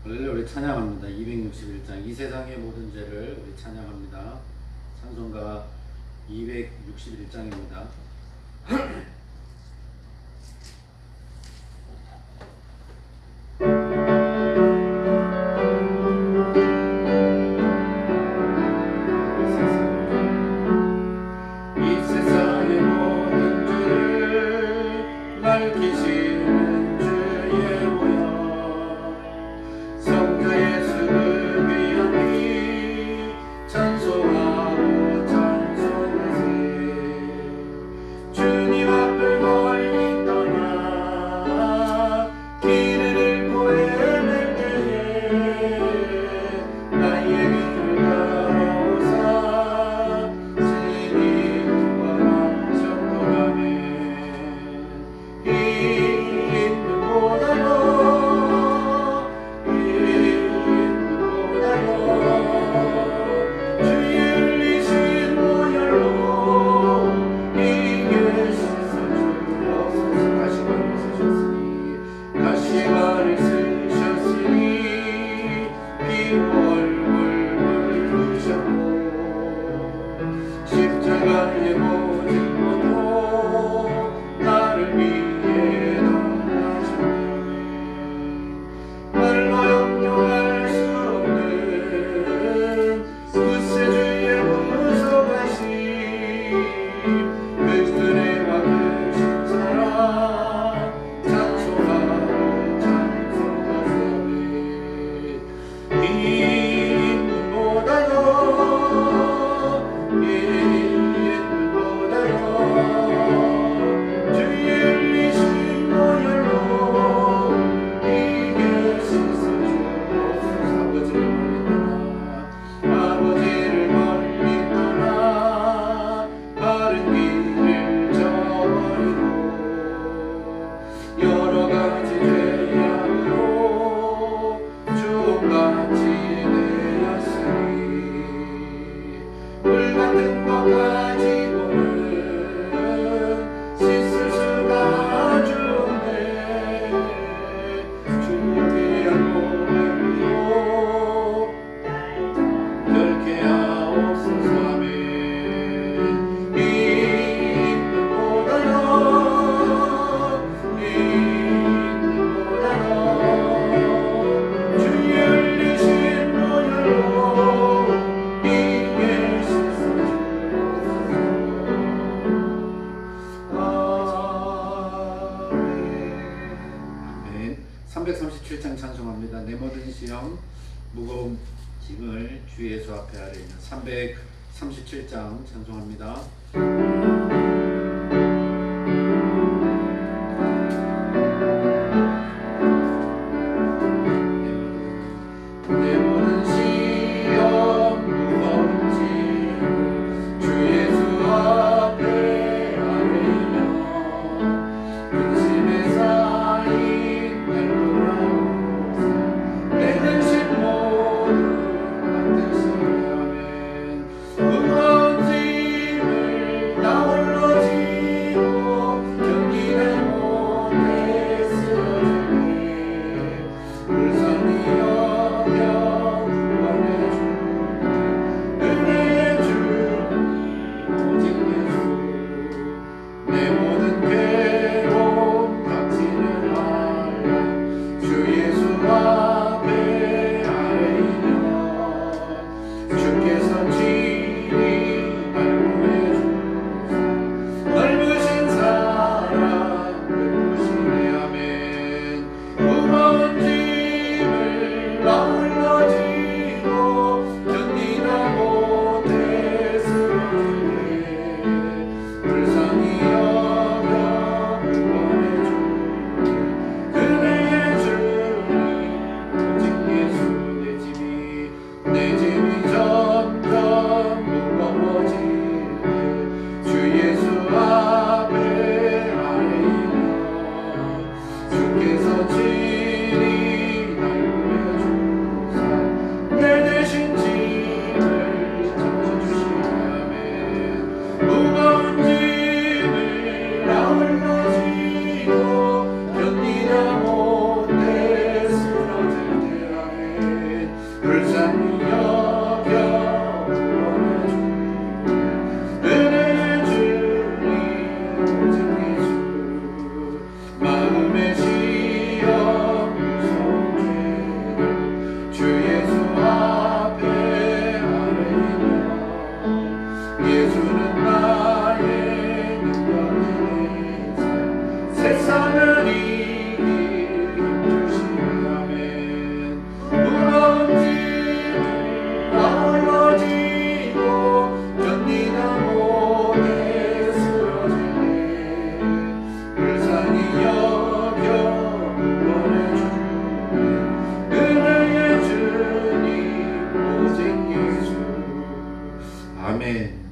할렐루야. 우리 찬양합니다. 261장 이 세상의 모든 죄를 우리 찬양합니다. 찬송가 261장입니다. 이 세상의 모든 죄를 밝히시는 주의 보혈, 성자 예수 그 귀한 피 찬송하고 찬송하세. 주님 앞을 멀리 떠나 길을 잃고 헤맬 때에 나의 길을 따라오사 진이 구원하셨고 가네. 이 인보다요 주의 흘리신 보혈로 이게 씻어주옵소서. 가시관을 쓰셨으니 피로 얼굴 붉으셨고 십자가의 모든 고통 나를 위해 당하셨네. 말로 형용할 수 없는 구세주의 무서워하심, 그 은혜와 그 신사랑 찬송하고 찬송하세. 이 인보다요 주의 흘리신 보혈로 이게 씻어주옵소서. 아버지를 멀리 떠나 바른 길을 저버리고 여러 가지 죄악으로 주옥같이 되었으니 물같은 것 가지고는 씻을 수가 없네. 주의 몸으로 결케 하옵소서. 아멘. 주의 흘리신 보혈로 이게 씻어주옵소서. 아멘. 337장 찬송합니다. 내 모든 시험 무거운 짐을 주 예수 앞에 아뢰는 337장 찬송합니다. 내 모든 시험 무거운 짐을 주 예수 앞에 아뢰며 근심에 쌓인 날 돌아오사 내 근심 모두 받으시리. 아멘. 무거운 짐을 나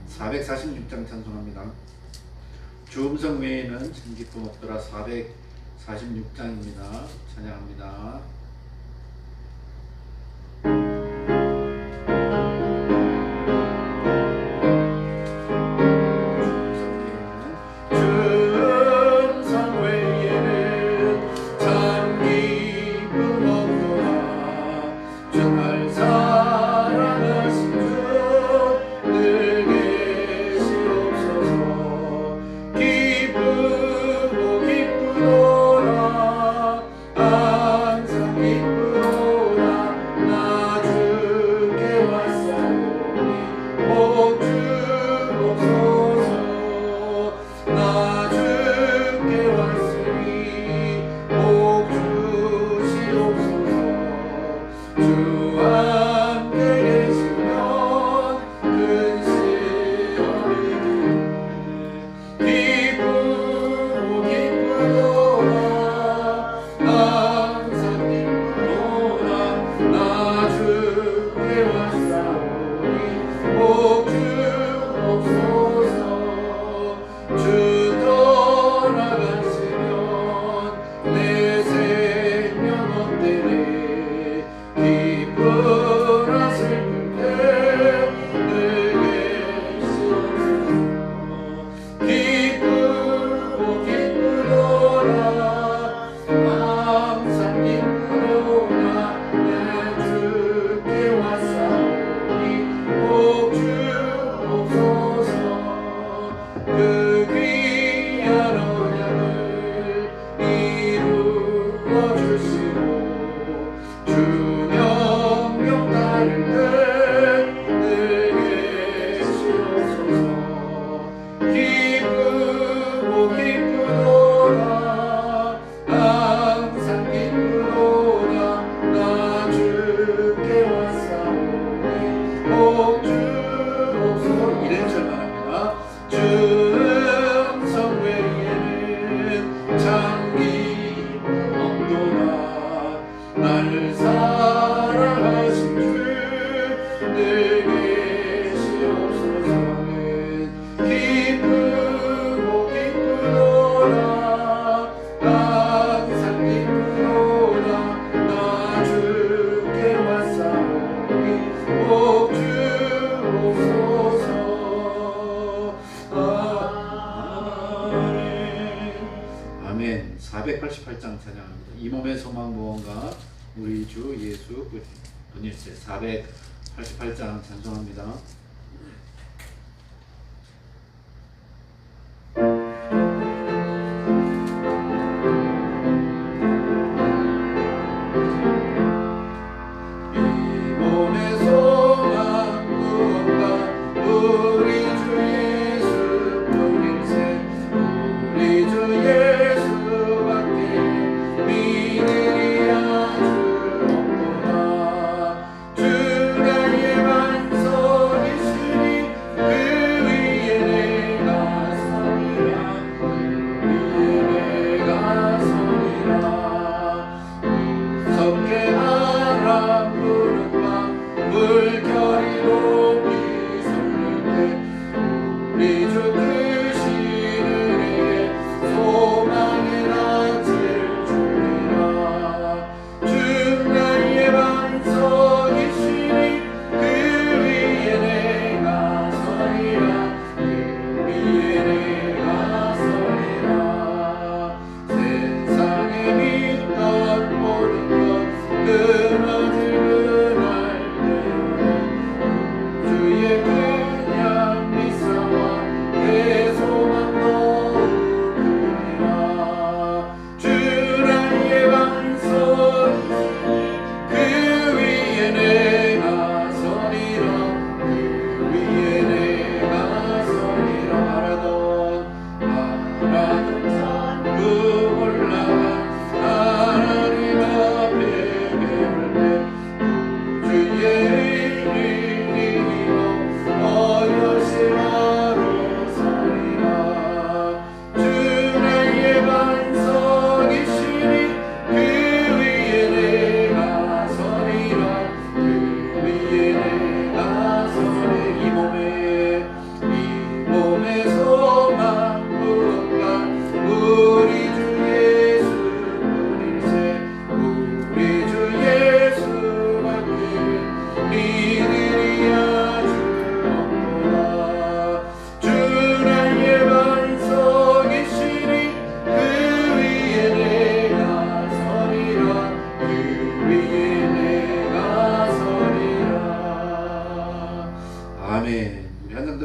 446장 찬송합니다. 주 음성 외에는 참 기쁨 없더라. 446장입니다. 찬양합니다. 아멘. 488장 찬양합니다. 이 몸의 소망 무언가 우리 주 예수 그리스도 488장 찬송합니다. 주의 그냥 미사와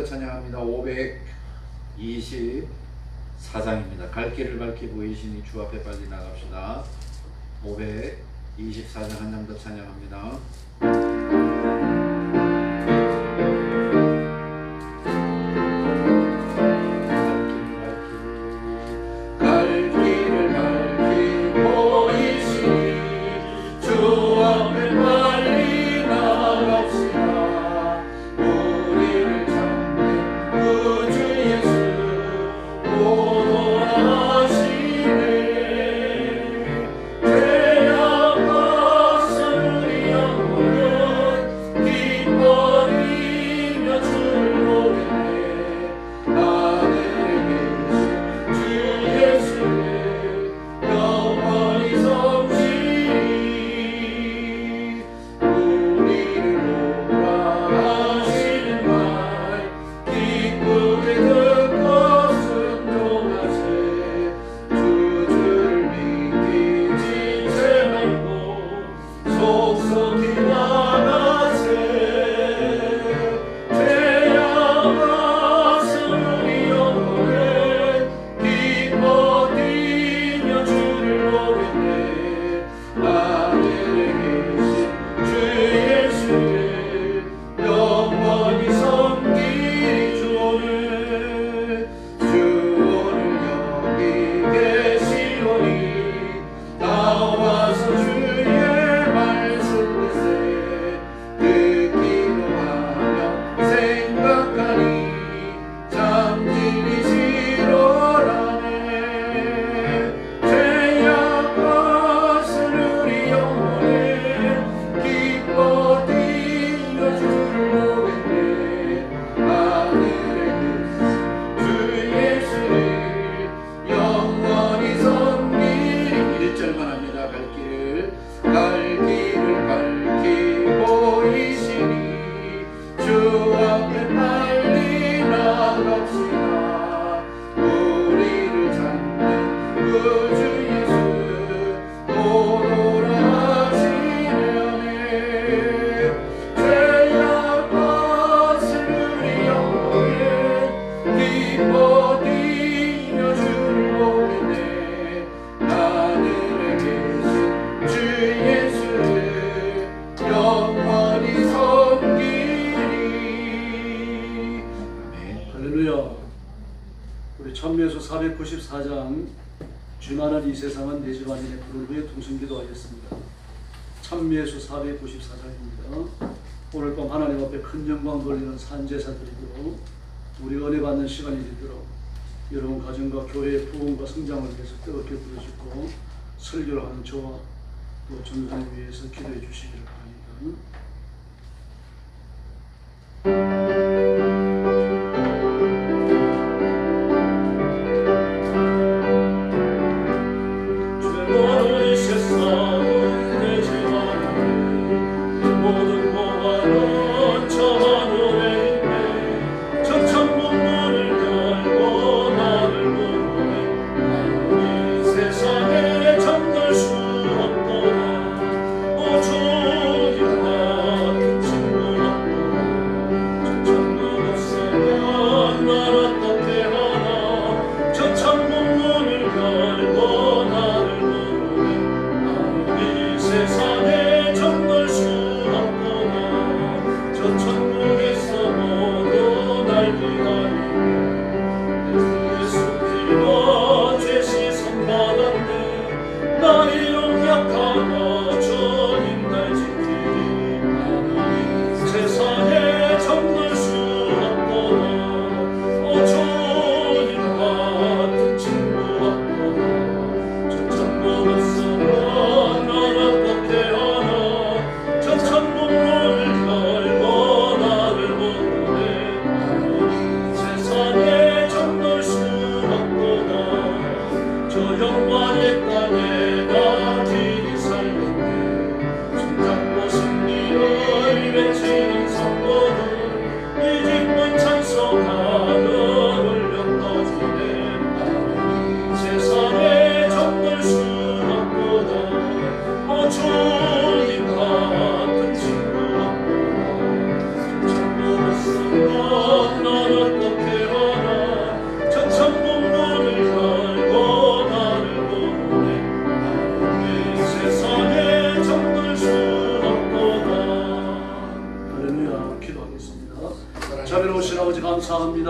더 찬양합니다. 524장입니다. 갈 길을 밝히 보이시니 주 앞에 빨리 나갑시다. 524장 한 장 더 찬양합니다. 우리 찬미에서 494장 주만한 이 세상은 내 집안인의 부른 후에 통성기도 하겠습니다. 찬미에서 494장입니다. 오늘 밤 하나님 앞에 큰 영광 돌리는 산제사드리고 우리 은혜 받는 시간이 되도록 여러분 가정과 교회의 부흥과 성장을 위해서 뜨겁게 부르짖고 설교를 하는 저와 또 전사님 위해서 기도해 주시기를 바랍니다. 세상에 잠들 수 없도다. 오 주님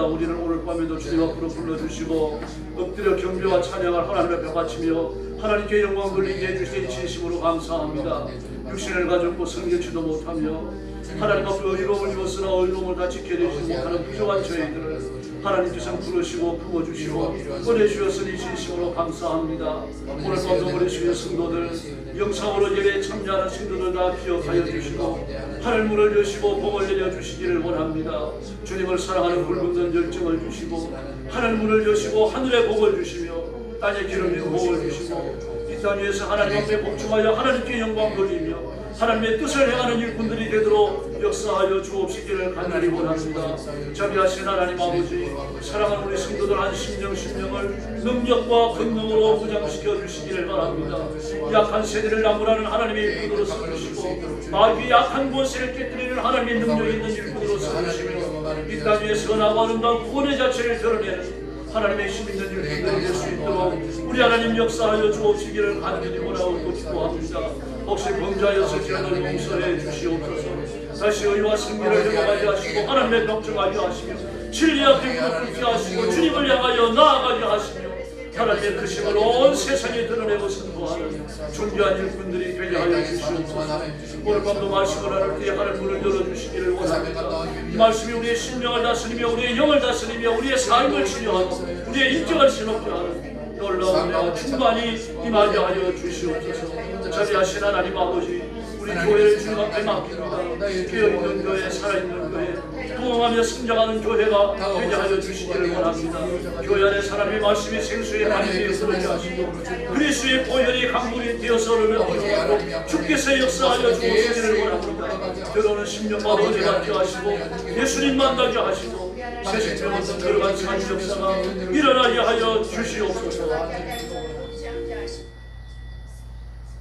감사합니다. 우리는 오늘 밤에도 주님 앞으로 불러주시고 엎드려 경배와 찬양할 하나님 앞에 바치며 하나님께 영광 돌리게 해주시니 진심으로 감사합니다. 육신을 가졌고 성결치도 못하며 하나님 앞에 의로움을 입었으나 의로움을 다 지켜내지 못하는 부족한 저희들을 하나님께서 부르시고 품어주시고 꺼내주셨으니 진심으로 감사합니다. 오늘 밤도 우리 주의 성도들 영상으로 예배에 참여하는 성도들 다 기억하여 주시고 하늘문을 여시고 복을 내려주시기를 원합니다. 주님을 사랑하는 불붙는 열정을 주시고 하늘문을 여시고 하늘의 복을 주시며 땅에 기름진 복을 주시고 이 땅 위에서 하나님 앞에 복종하여 하나님께 영광 돌리며 하나님의 뜻을 행하는 일꾼들이 되도록 역사하여 주옵시기를 간절히 원합니다. 자비하신 하나님 아버지, 사랑하는 우리 성도들 한 심령을 능력과 권능으로 무장시켜 주시기를 바랍니다. 약한 세대를 나무라는 하나님의 일꾼으로 삼으시고 마귀 약한 권세를 깨뜨리는 하나님의 능력 있는 일꾼으로 삼으시며 이 땅 위에서 나와 아름다운 구원의 자체를 드러내는 하나님의 힘 있는 일꾼들이 될 수 있도록 우리 하나님 역사하여 주옵시기를 간절히 원하고 기도합니다. 혹시 범죄하였을지 하늘 용서해 주시옵소서. 다시 의와 승리를 회복하게 하시고 하나님의 병정하게 하시며 진리와 빛을 불게 하시고 주님을 향하여 나아가게 하시며 하나님의 그 힘을 온 세상에 드러내고 선포하는 존귀한 일꾼들이 되게 하여 주시옵소서. 오늘 밤도 말씀을 하는 때에 하늘문을 열어주시기를 원합니다. 이 말씀이 우리의 심령을 다스리며 우리의 영을 다스리며 우리의 삶을 치료하고 우리의 인격을 신업게 하는 놀라운 은혜와 충만이 임하게 하여 주시옵소서. 자비하신 하나님 아버지, 우리 교회를 주님 앞에 맡깁니다. 깨어있는 교회, 살아있는 교회, 부흥하며 성장하는 교회가 되게 하여 주시기를 원합니다. 교회 안에 사람의 말씀이 생수의 많이 되어서 그렇게 하시고 그리스도의 보혈이 강물이 되어서 흐르고 주께서 역사하여 주시기를 원합니다. 들어오는 심령과 은혜 받게 하시고 예수님 만나게 하시고 새 생명으로 들어간 산 역사가 일어나게 하여 주시옵소서.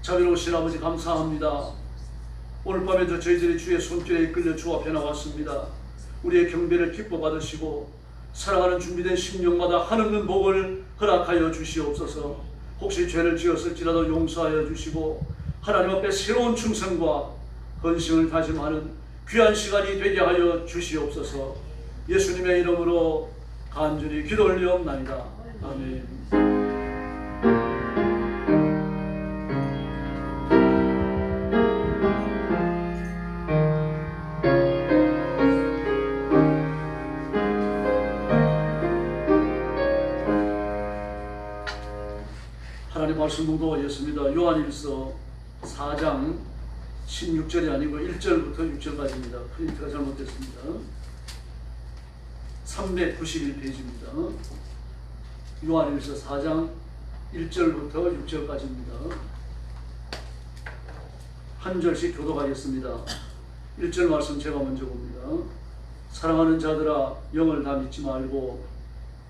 자비로우신 아버지 감사합니다. 오늘 밤에도 저희들이 주의 손길에 이끌려 주 앞에 나왔습니다. 우리의 경배를 기뻐 받으시고 사랑하는 준비된 심령마다 한없는 복을 허락하여 주시옵소서. 혹시 죄를 지었을지라도 용서하여 주시고 하나님 앞에 새로운 충성과 헌신을 다짐하는 귀한 시간이 되게 하여 주시옵소서. 예수님의 이름으로 간절히 기도 올리옵나이다. 아멘. 하나님 말씀 묵도하겠습니다. 요한일서 4장 16절이 아니고 1절부터 6절까지입니다. 프린트가 잘못됐습니다. 391페이지입니다. 요한일서 4장 1절부터 6절까지입니다. 한 절씩 교독하겠습니다. 1절 말씀 제가 먼저 봅니다. 사랑하는 자들아, 영을 다 믿지 말고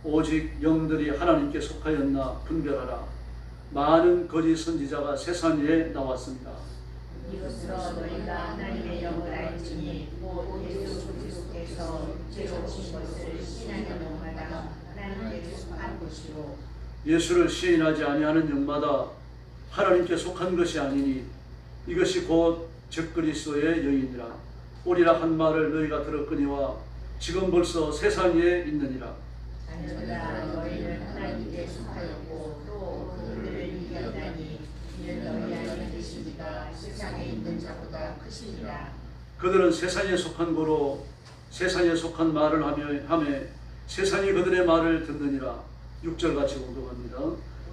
오직 영들이 하나님께 속하였나 분별하라. 많은 거짓 선지자가 세상에 나왔습니다. 이것으로 너희가 하나님의 영을 알지니 곧 예수 그리스도께서 죄로 오신 것을 시인하는 영마다 하나님께 속한 것이로 예수를 시인하지 아니하는 영마다 하나님께 속한 것이 아니니 이것이 곧 적그리스도의 영이니라. 오리라 한 말을 너희가 들었거니와 지금 벌써 세상에 있느니라. 자녀들아, 너희는 하나님께 속하였고 또 그들을 이겼나니 이는 너희 안에 계시니가 세상에 있는 자보다 크시니라. 그들은 세상에 속한 고로 세상에 속한 말을 하며 세상이 그들의 말을 듣느니라. 6절 같이 공독합니다.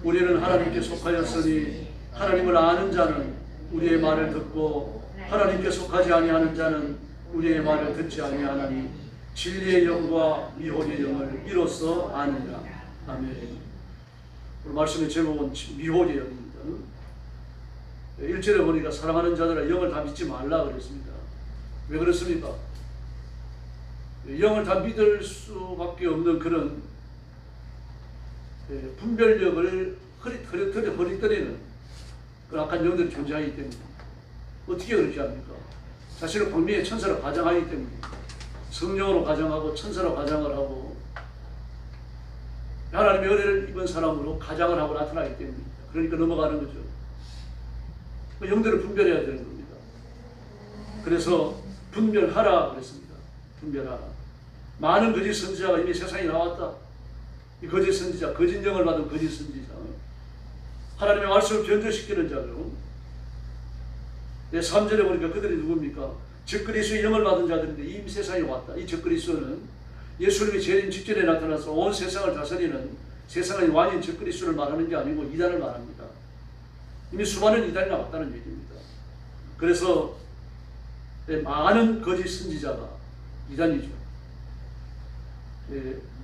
우리는 하나님께 속하였으니 하나님을 아는 자는 우리의 말을 듣고 하나님께 속하지 아니하는 자는 우리의 말을 듣지 아니하나니 진리의 영과 미혹의 영을 이로써 아느니라. 아멘. 오늘 말씀의 제목은 미혹의 영입니다. 1절에 보니까 사랑하는 자들아 영을 다 믿지 말라 그랬습니다. 왜 그렇습니까? 영을 다 믿을 수밖에 없는 그런 분별력을 허리뜨리는 그런 악한 영들이 존재하기 때문에 어떻게 그렇게 합니까? 자신을 광명의 천사로 가장하기 때문에 성령으로 가장하고 천사로 가장을 하고 하나님의 은혜를 입은 사람으로 가장을 하고 나타나기 때문입니다. 그러니까 넘어가는 거죠. 영들을 분별해야 되는 겁니다. 그래서 분별하라 그랬습니다. 분별하라. 많은 거짓 선지자가 이미 세상에 나왔다. 이 거짓 선지자, 거짓 영을 받은 거짓 선지자, 하나님의 말씀을 변조시키는 자들. 3절에 보니까 그들이 누굽니까? 적그리스도의 영을 받은 자들인데 이미 세상에 왔다. 이 적그리스도는 예수님이 재림 직전에 나타나서 온 세상을 다스리는 세상의 왕인 적그리스도를 말하는 게 아니고 이단을 말합니다. 이미 수많은 이단이 나왔다는 얘기입니다. 그래서 많은 거짓 선지자가 이단이죠.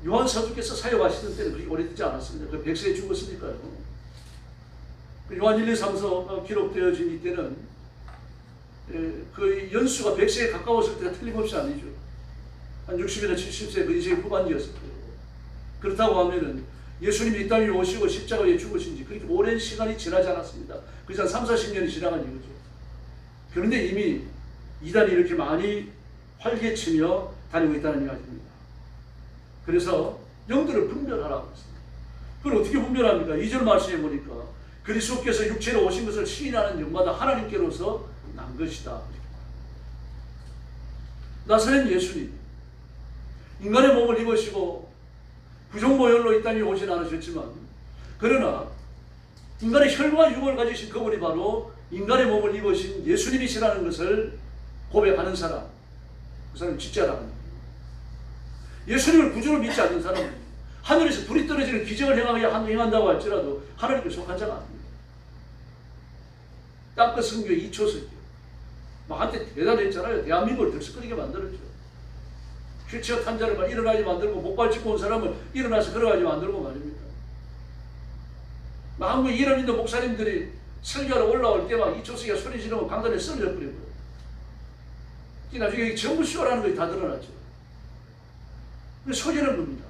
요한 사도께서 사역하시던 때는 그렇게 오래되지 않았습니다. 그 100세에 죽었으니까요. 요한 1, 2, 3서 기록되어진 이때는 그 연수가 100세에 가까웠을 때가 틀림없이 아니죠. 한 60이나 70세 그 인생의 후반기였을 거예요. 그렇다고 하면은 예수님이 이 땅에 오시고 십자가에 죽으신 지 그렇게 오랜 시간이 지나지 않았습니다. 그래서 한 3, 40년이 지나간 이거죠. 그런데 이미 이단이 이렇게 많이 활개치며 다니고 있다는 이야기입니다. 그래서 영들을 분별하라고 했습니다. 그걸 어떻게 분별합니까? 2절 말씀에 보니까 그리스도께서 육체로 오신 것을 시인하는 영마다 하나님께로서 난 것이다. 나사렛 예수님 인간의 몸을 입으시고 부정모혈로 이 땅에 오진 않으셨지만 그러나 인간의 혈과 육을 가지신 그분이 바로 인간의 몸을 입으신 예수님이시라는 것을 고백하는 사람, 그 사람은 진짜라는 거예요. 예수님을 구주로 믿지 않는 사람은 하늘에서 불이 떨어지는 기적을 행한다고 할지라도 하나님께 속한 자가 아닙니다. 땅끝 선교의 2초석이요. 막 한때 대단했잖아요. 대한민국을 들썩거리게 만들었죠. 휠체어 탄 자를 일어나게 만들고 목발 짚고 온 사람을 일어나서 걸어가게 만들고 말입니다. 막 한국에 이름 있는 목사님들이 설교하러 올라올 때 막 2초석이가 소리 지르면 강단에 쓰러져 버리고요. 나중에 전부 쇼라는 것이 다 드러났죠. 속이는 겁니다.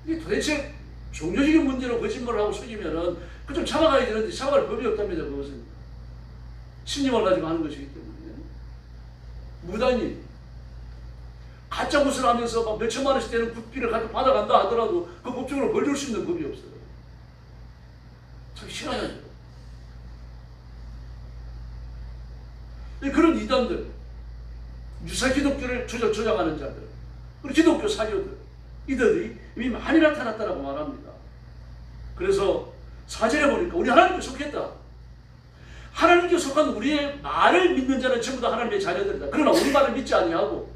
이게 도대체 종교적인 문제로 거짓말을 하고 속이면은 그 좀 참아가야 되는데 참아갈 법이 없답니다. 그것은 신념을 가지고 하는 것이기 때문에 무단히 가짜 굿을 하면서 막 몇천만 원씩 되는 굿비를 받아간다 하더라도 그 법적으로 벌줄 수 있는 법이 없어요. 참 희한하죠. 그런 이단들, 유사 기독교를 조장하는 자들, 그리고 기독교 사교들, 이들이 이미 많이 나타났다고 말합니다. 그래서 4절에 보니까 우리 하나님께 속했다. 하나님께 속한 우리의 말을 믿는 자는 전부 다 하나님의 자녀들이다. 그러나 우리 말을 믿지 아니하고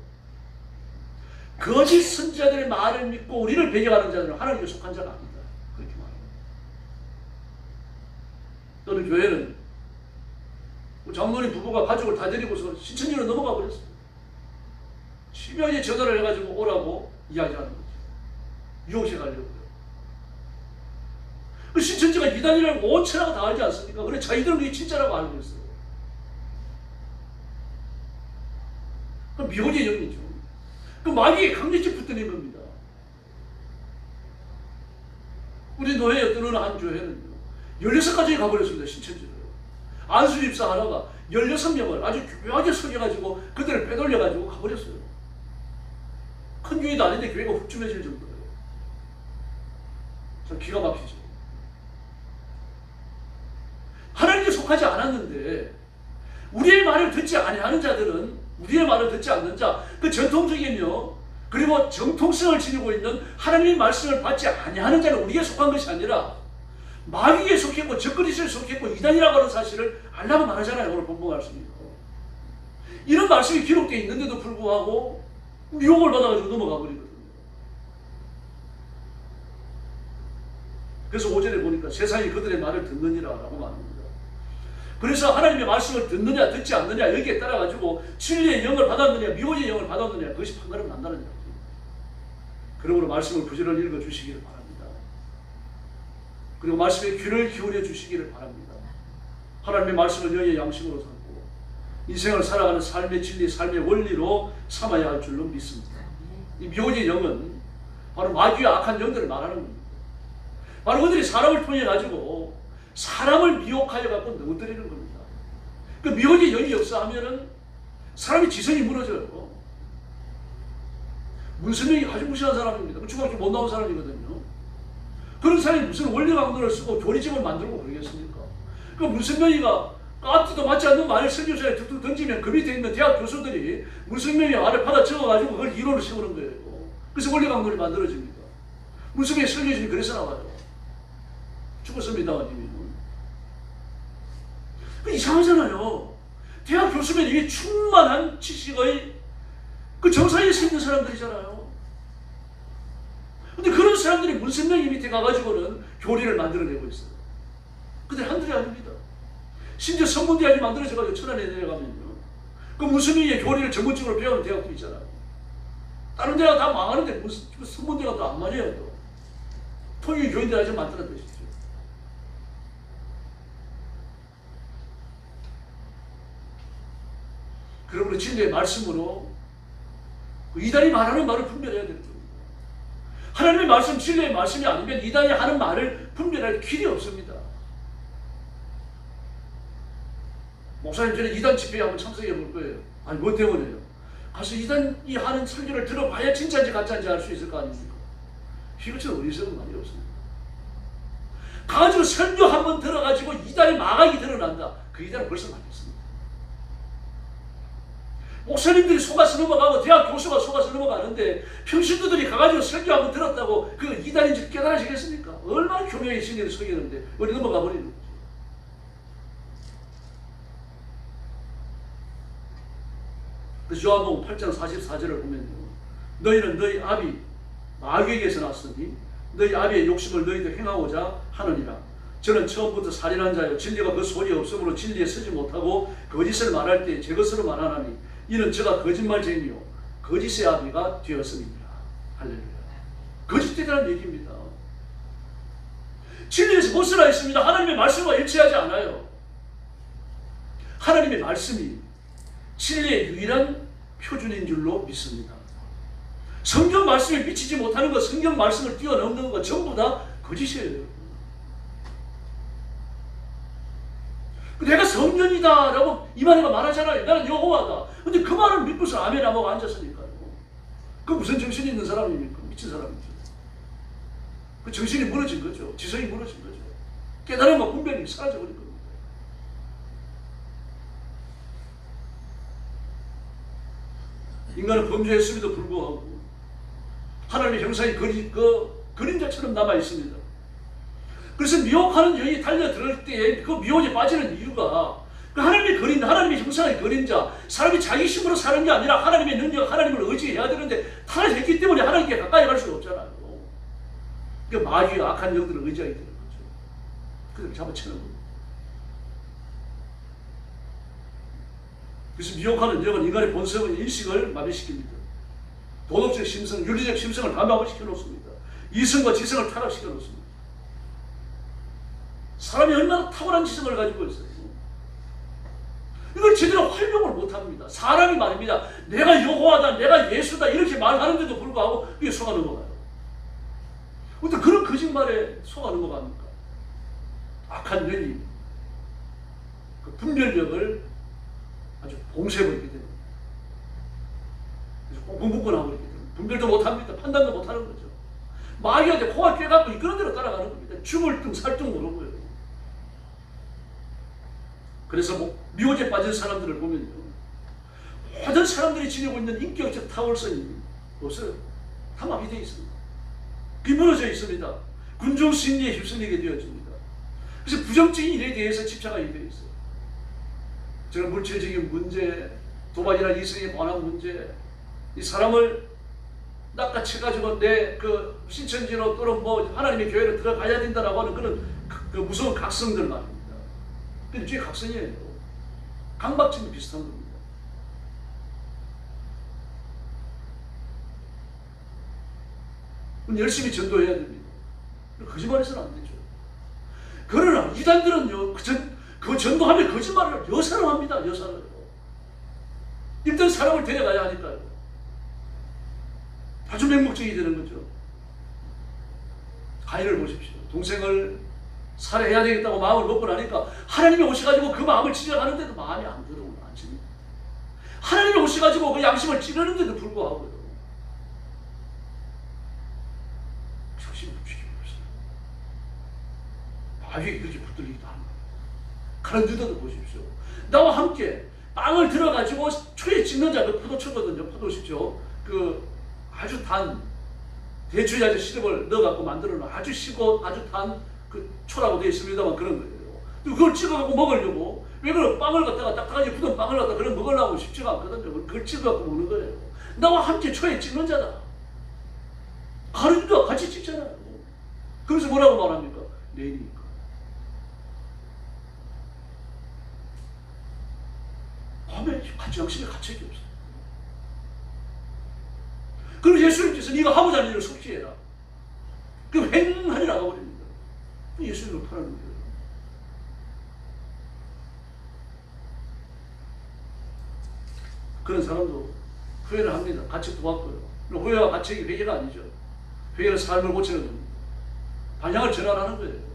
거짓 선지자들의 말을 믿고 우리를 배경하는 자들은 하나님께 속한 자가 아니다. 그렇게 말합니다. 또는 교회는 장로님 부부가 가족을 다 데리고서 신천지로 넘어가 버렸어요. 심야에 전화를 해가지고 오라고 이야기하는 거죠. 유혹시에 가려고요. 그 신천지가 이단이라고 온 천하가 다 알지 않습니까? 그래 자기들은 그게 진짜라고 알고 있어요. 그 미혹의 영이죠. 그 마귀에 강력히 붙들린 겁니다. 우리 노예에 어떤 한 교회는요 16가지에 가버렸습니다. 신천지로. 안수 집사 하나가 16명을 아주 교묘하게 속여가지고 그들을 빼돌려가지고 가버렸어요. 큰 교회도 아닌데 교회가 훅쯤해질 정도예요. 참 기가 막히죠. 하나님께 속하지 않았는데 우리의 말을 듣지 아니하는 자들은 우리의 말을 듣지 않는 자, 그 전통적이며 그리고 정통성을 지니고 있는 하나님의 말씀을 받지 아니하는 자는 우리에게 속한 것이 아니라 마귀에 속했고 적그리스도에 속했고 이단이라고 하는 사실을 알라고 말하잖아요. 오늘 본문 말씀입니다. 이런 말씀이 기록되어 있는데도 불구하고 유혹을 받아가지고 넘어가 버리거든요. 그래서 5절에 보니까 세상이 그들의 말을 듣느니라라고 말합니다. 그래서 하나님의 말씀을 듣느냐 듣지 않느냐 여기에 따라가지고 진리의 영을 받았느냐 미혹의 영을 받았느냐 그것이 판가름 난다는 얘기입니다. 그러므로 말씀을 부지런히 읽어주시기를 바랍니다. 그리고 말씀에 귀를 기울여 주시기를 바랍니다. 하나님의 말씀을 영의 양식으로 삼고 인생을 살아가는 삶의 진리, 삶의 원리로 삼아야 할 줄로 믿습니다. 이 미혹의 영은 바로 마귀와 악한 영들을 말하는 겁니다. 바로 그들이 사람을 통해 가지고 사람을 미혹하여 갖고 넘어뜨리는 겁니다. 그 미혹의 영이 역사하면은 사람의 지성이 무너져요. 문선명이 아주 무시한 사람입니다. 중학교 못 나온 사람이거든요. 그런 사람이 무슨 원리 강론을 쓰고 교리집을 만들고 그러겠습니까? 그 문선명이가 앞뒤도 맞지 않는 말을 설교자에 툭툭 던지면 그 밑에 있는 대학 교수들이 문성명이 말을 받아 적어가지고 그걸 이론을 세우는 거예요. 그래서 원리 강론이 만들어집니다. 문성명이 설교집이 그래서 나와요. 죽었습니다만 이미. 이상하잖아요. 대학 교수면 이게 충만한 지식의 그 정사에 서 있는 사람들이잖아요. 근데 그런 사람들이 문성명이 밑에 가가지고는 교리를 만들어내고 있어요. 근데 한둘이 아닙니다. 심지어 선문대학이 만들어져가지고 천안에 내려가면요, 그 문성명의 교리를 전문적으로 배우는 대학도 있잖아요. 다른 대학 다 망하는데 무슨 선문대가 또 안 맞아요. 또 통일 교인들 아직 만들어내시죠. 그러므로 진리의 말씀으로 이단이 말하는 말을 분별해야 되는 겁니다. 하나님의 말씀, 진리의 말씀이 아니면 이단이 하는 말을 분별할 길이 없습니다. 목사님 전에 이단 집회에 한번 참석해 볼 거예요. 아니 뭐 때문에요? 가서 이단이 하는 설교를 들어봐야 진짜인지 가짜인지 알 수 있을 거 아닙니까? 이것처럼 어리석은 말이 없습니다. 가가지고 설교 한번 들어가지고 이단의 마각이 드러난다. 그 이단은 벌써 망했습니다. 목사님들이 속아서 넘어가고 대학 교수가 속아서 넘어가는데 평신도들이 가가지고 설교 한번 들었다고 그 이단인지 깨달아지겠습니까? 얼마나 교묘히 진리를 속이는데 우리 넘어가 버리는 거죠. 그래서 요한복음 8장 44절을 보면 너희는 너희 아비 마귀에게서 났으니 너희 아비의 욕심을 너희도 행하고자 하느니라. 저는 처음부터 살인한 자요 진리가 그 소리 없으므로 진리에 서지 못하고 거짓을 말할 때 제 것으로 말하나니 이는 저가 거짓말쟁이요 거짓의 아비가 되었음이니라. 할렐루야. 거짓되다는 얘기입니다. 진리에서 벗어나 있습니다. 하나님의 말씀과 일치하지 않아요. 하나님의 말씀이 진리의 유일한 표준인 줄로 믿습니다. 성경 말씀에 미치지 못하는 것, 성경 말씀을 뛰어넘는 것 전부 다 거짓이에요. 내가 성령이다라고 이만희가 말하잖아요. 나는 여호와다. 근데 그 말을 믿고서 아멘 하고 앉았으니까요. 그 무슨 정신이 있는 사람입니까? 미친 사람이죠. 그 정신이 무너진 거죠. 지성이 무너진 거죠. 깨달음과 분별이 사라져버린 겁니다. 인간은 범죄했음에도 불구하고 하나님의 형상이 그림자처럼 남아 있습니다. 그래서 미혹하는 영이 달려들을 때 그 미혹에 빠지는 이유가 그 하나님의 그림, 하나님의 형상의 그림자, 사람이 자기 힘으로 사는 게 아니라 하나님의 능력, 하나님을 의지해야 되는데 타락했기 때문에 하나님께 가까이 갈 수가 없잖아요. 그 마귀와 악한 영들을 의지하게 되는 거죠. 그들을 잡아채는 겁니다. 그래서 미혹하는 영은 인간의 본성의 인식을 마비시킵니다. 도덕적 심성, 윤리적 심성을 다 마비시켜 놓습니다. 이성과 지성을 타락시켜 놓습니다. 사람이 얼마나 탁월한 지성을 가지고 있어요. 이걸 제대로 활용을 못합니다. 사람이 말입니다. 내가 여호와다, 내가 예수다 이렇게 말하는데도 불구하고 이게 속아 넘어가요. 근데 그런 거짓말에 속아 넘어갑니까? 악한 영이 그 분별력을 아주 봉쇄해버리게 됩니다. 그래서 꽁꽁묶어놔버리게 됩니다. 분별도 못합니다. 판단도 못하는 거죠. 마귀한테 코가 꿰갖고 이끄는 대로 따라가는 겁니다. 죽을 등 살 등 모르고요. 그래서 미혹에 빠진 사람들을 보면요, 모든 사람들이 지니고 있는 인격적 타월성이 없어요. 다 마비되어 있습니다. 비무너져 있습니다. 군중 심리에 휩쓸리게 되어집니다. 그래서 부정적인 일에 대해서 집착하게 되어 있어요. 저는 물질적인 문제, 도박이나 이성에 관한 문제, 이 사람을 낚아채가지고 내 그 신천지로 또는 뭐 하나님의 교회로 들어가야 된다라고 하는 그런 그 무서운 각성들 말입니다. 근데 일종의 각성이에요. 강박증이 비슷한 겁니다. 열심히 전도해야 됩니다. 거짓말해서는 안 되죠. 그러나 이단들은요, 그 전도하면 거짓말을 여사로 합니다. 여사로요. 일단 사람을 데려가야 하니까요. 아주 맹목적이 되는 거죠. 가인을 보십시오. 동생을 살해해야 되겠다고 마음을 먹고 나니까 하나님이 오셔가지고 그 마음을 찢어가는데도 마음이 안 들어오는 않습니까? 하나님이 오셔가지고 그 양심을 찌르는데도 불구하고요. 정신을 붙이기 어렵습니다. 마귀에 그렇게 붙들리기도 합니다. 가는 유다도 보십시오. 나와 함께 빵을 들어가지고 초에 찍는 자, 그 포도초거든요. 포도시죠. 그 아주 단 대추야채 시럽을 넣어갖고 만들어 놓은 아주 시고 아주 단 그 초라고 되어 있습니다만 그런 거예요. 그걸 찍어갖고 먹으려고, 왜 그런 빵을 갖다가 딱딱하게 굳은 빵을 갖다가 그런 먹으려고 쉽지가 않거든요. 그걸 찍어갖고 먹는 거예요. 나와 함께 초에 찍는 자다. 가는 유다 같이 찍잖아요. 그래서 뭐라고 말합니까? 내 일이니까. 밤에 같이 양식에 가책이 없어요. 그럼 예수님께서 네가 하고자 하는 일을 속죄해라. 그럼 횡하니 나가버립니다. 예수님을 파라는 거예요. 그런 사람도 후회를 합니다. 가책도 받고요. 후회와 가책이 회개가 아니죠. 회개는 삶을 고치는 겁니다. 방향을 전환하는 거예요.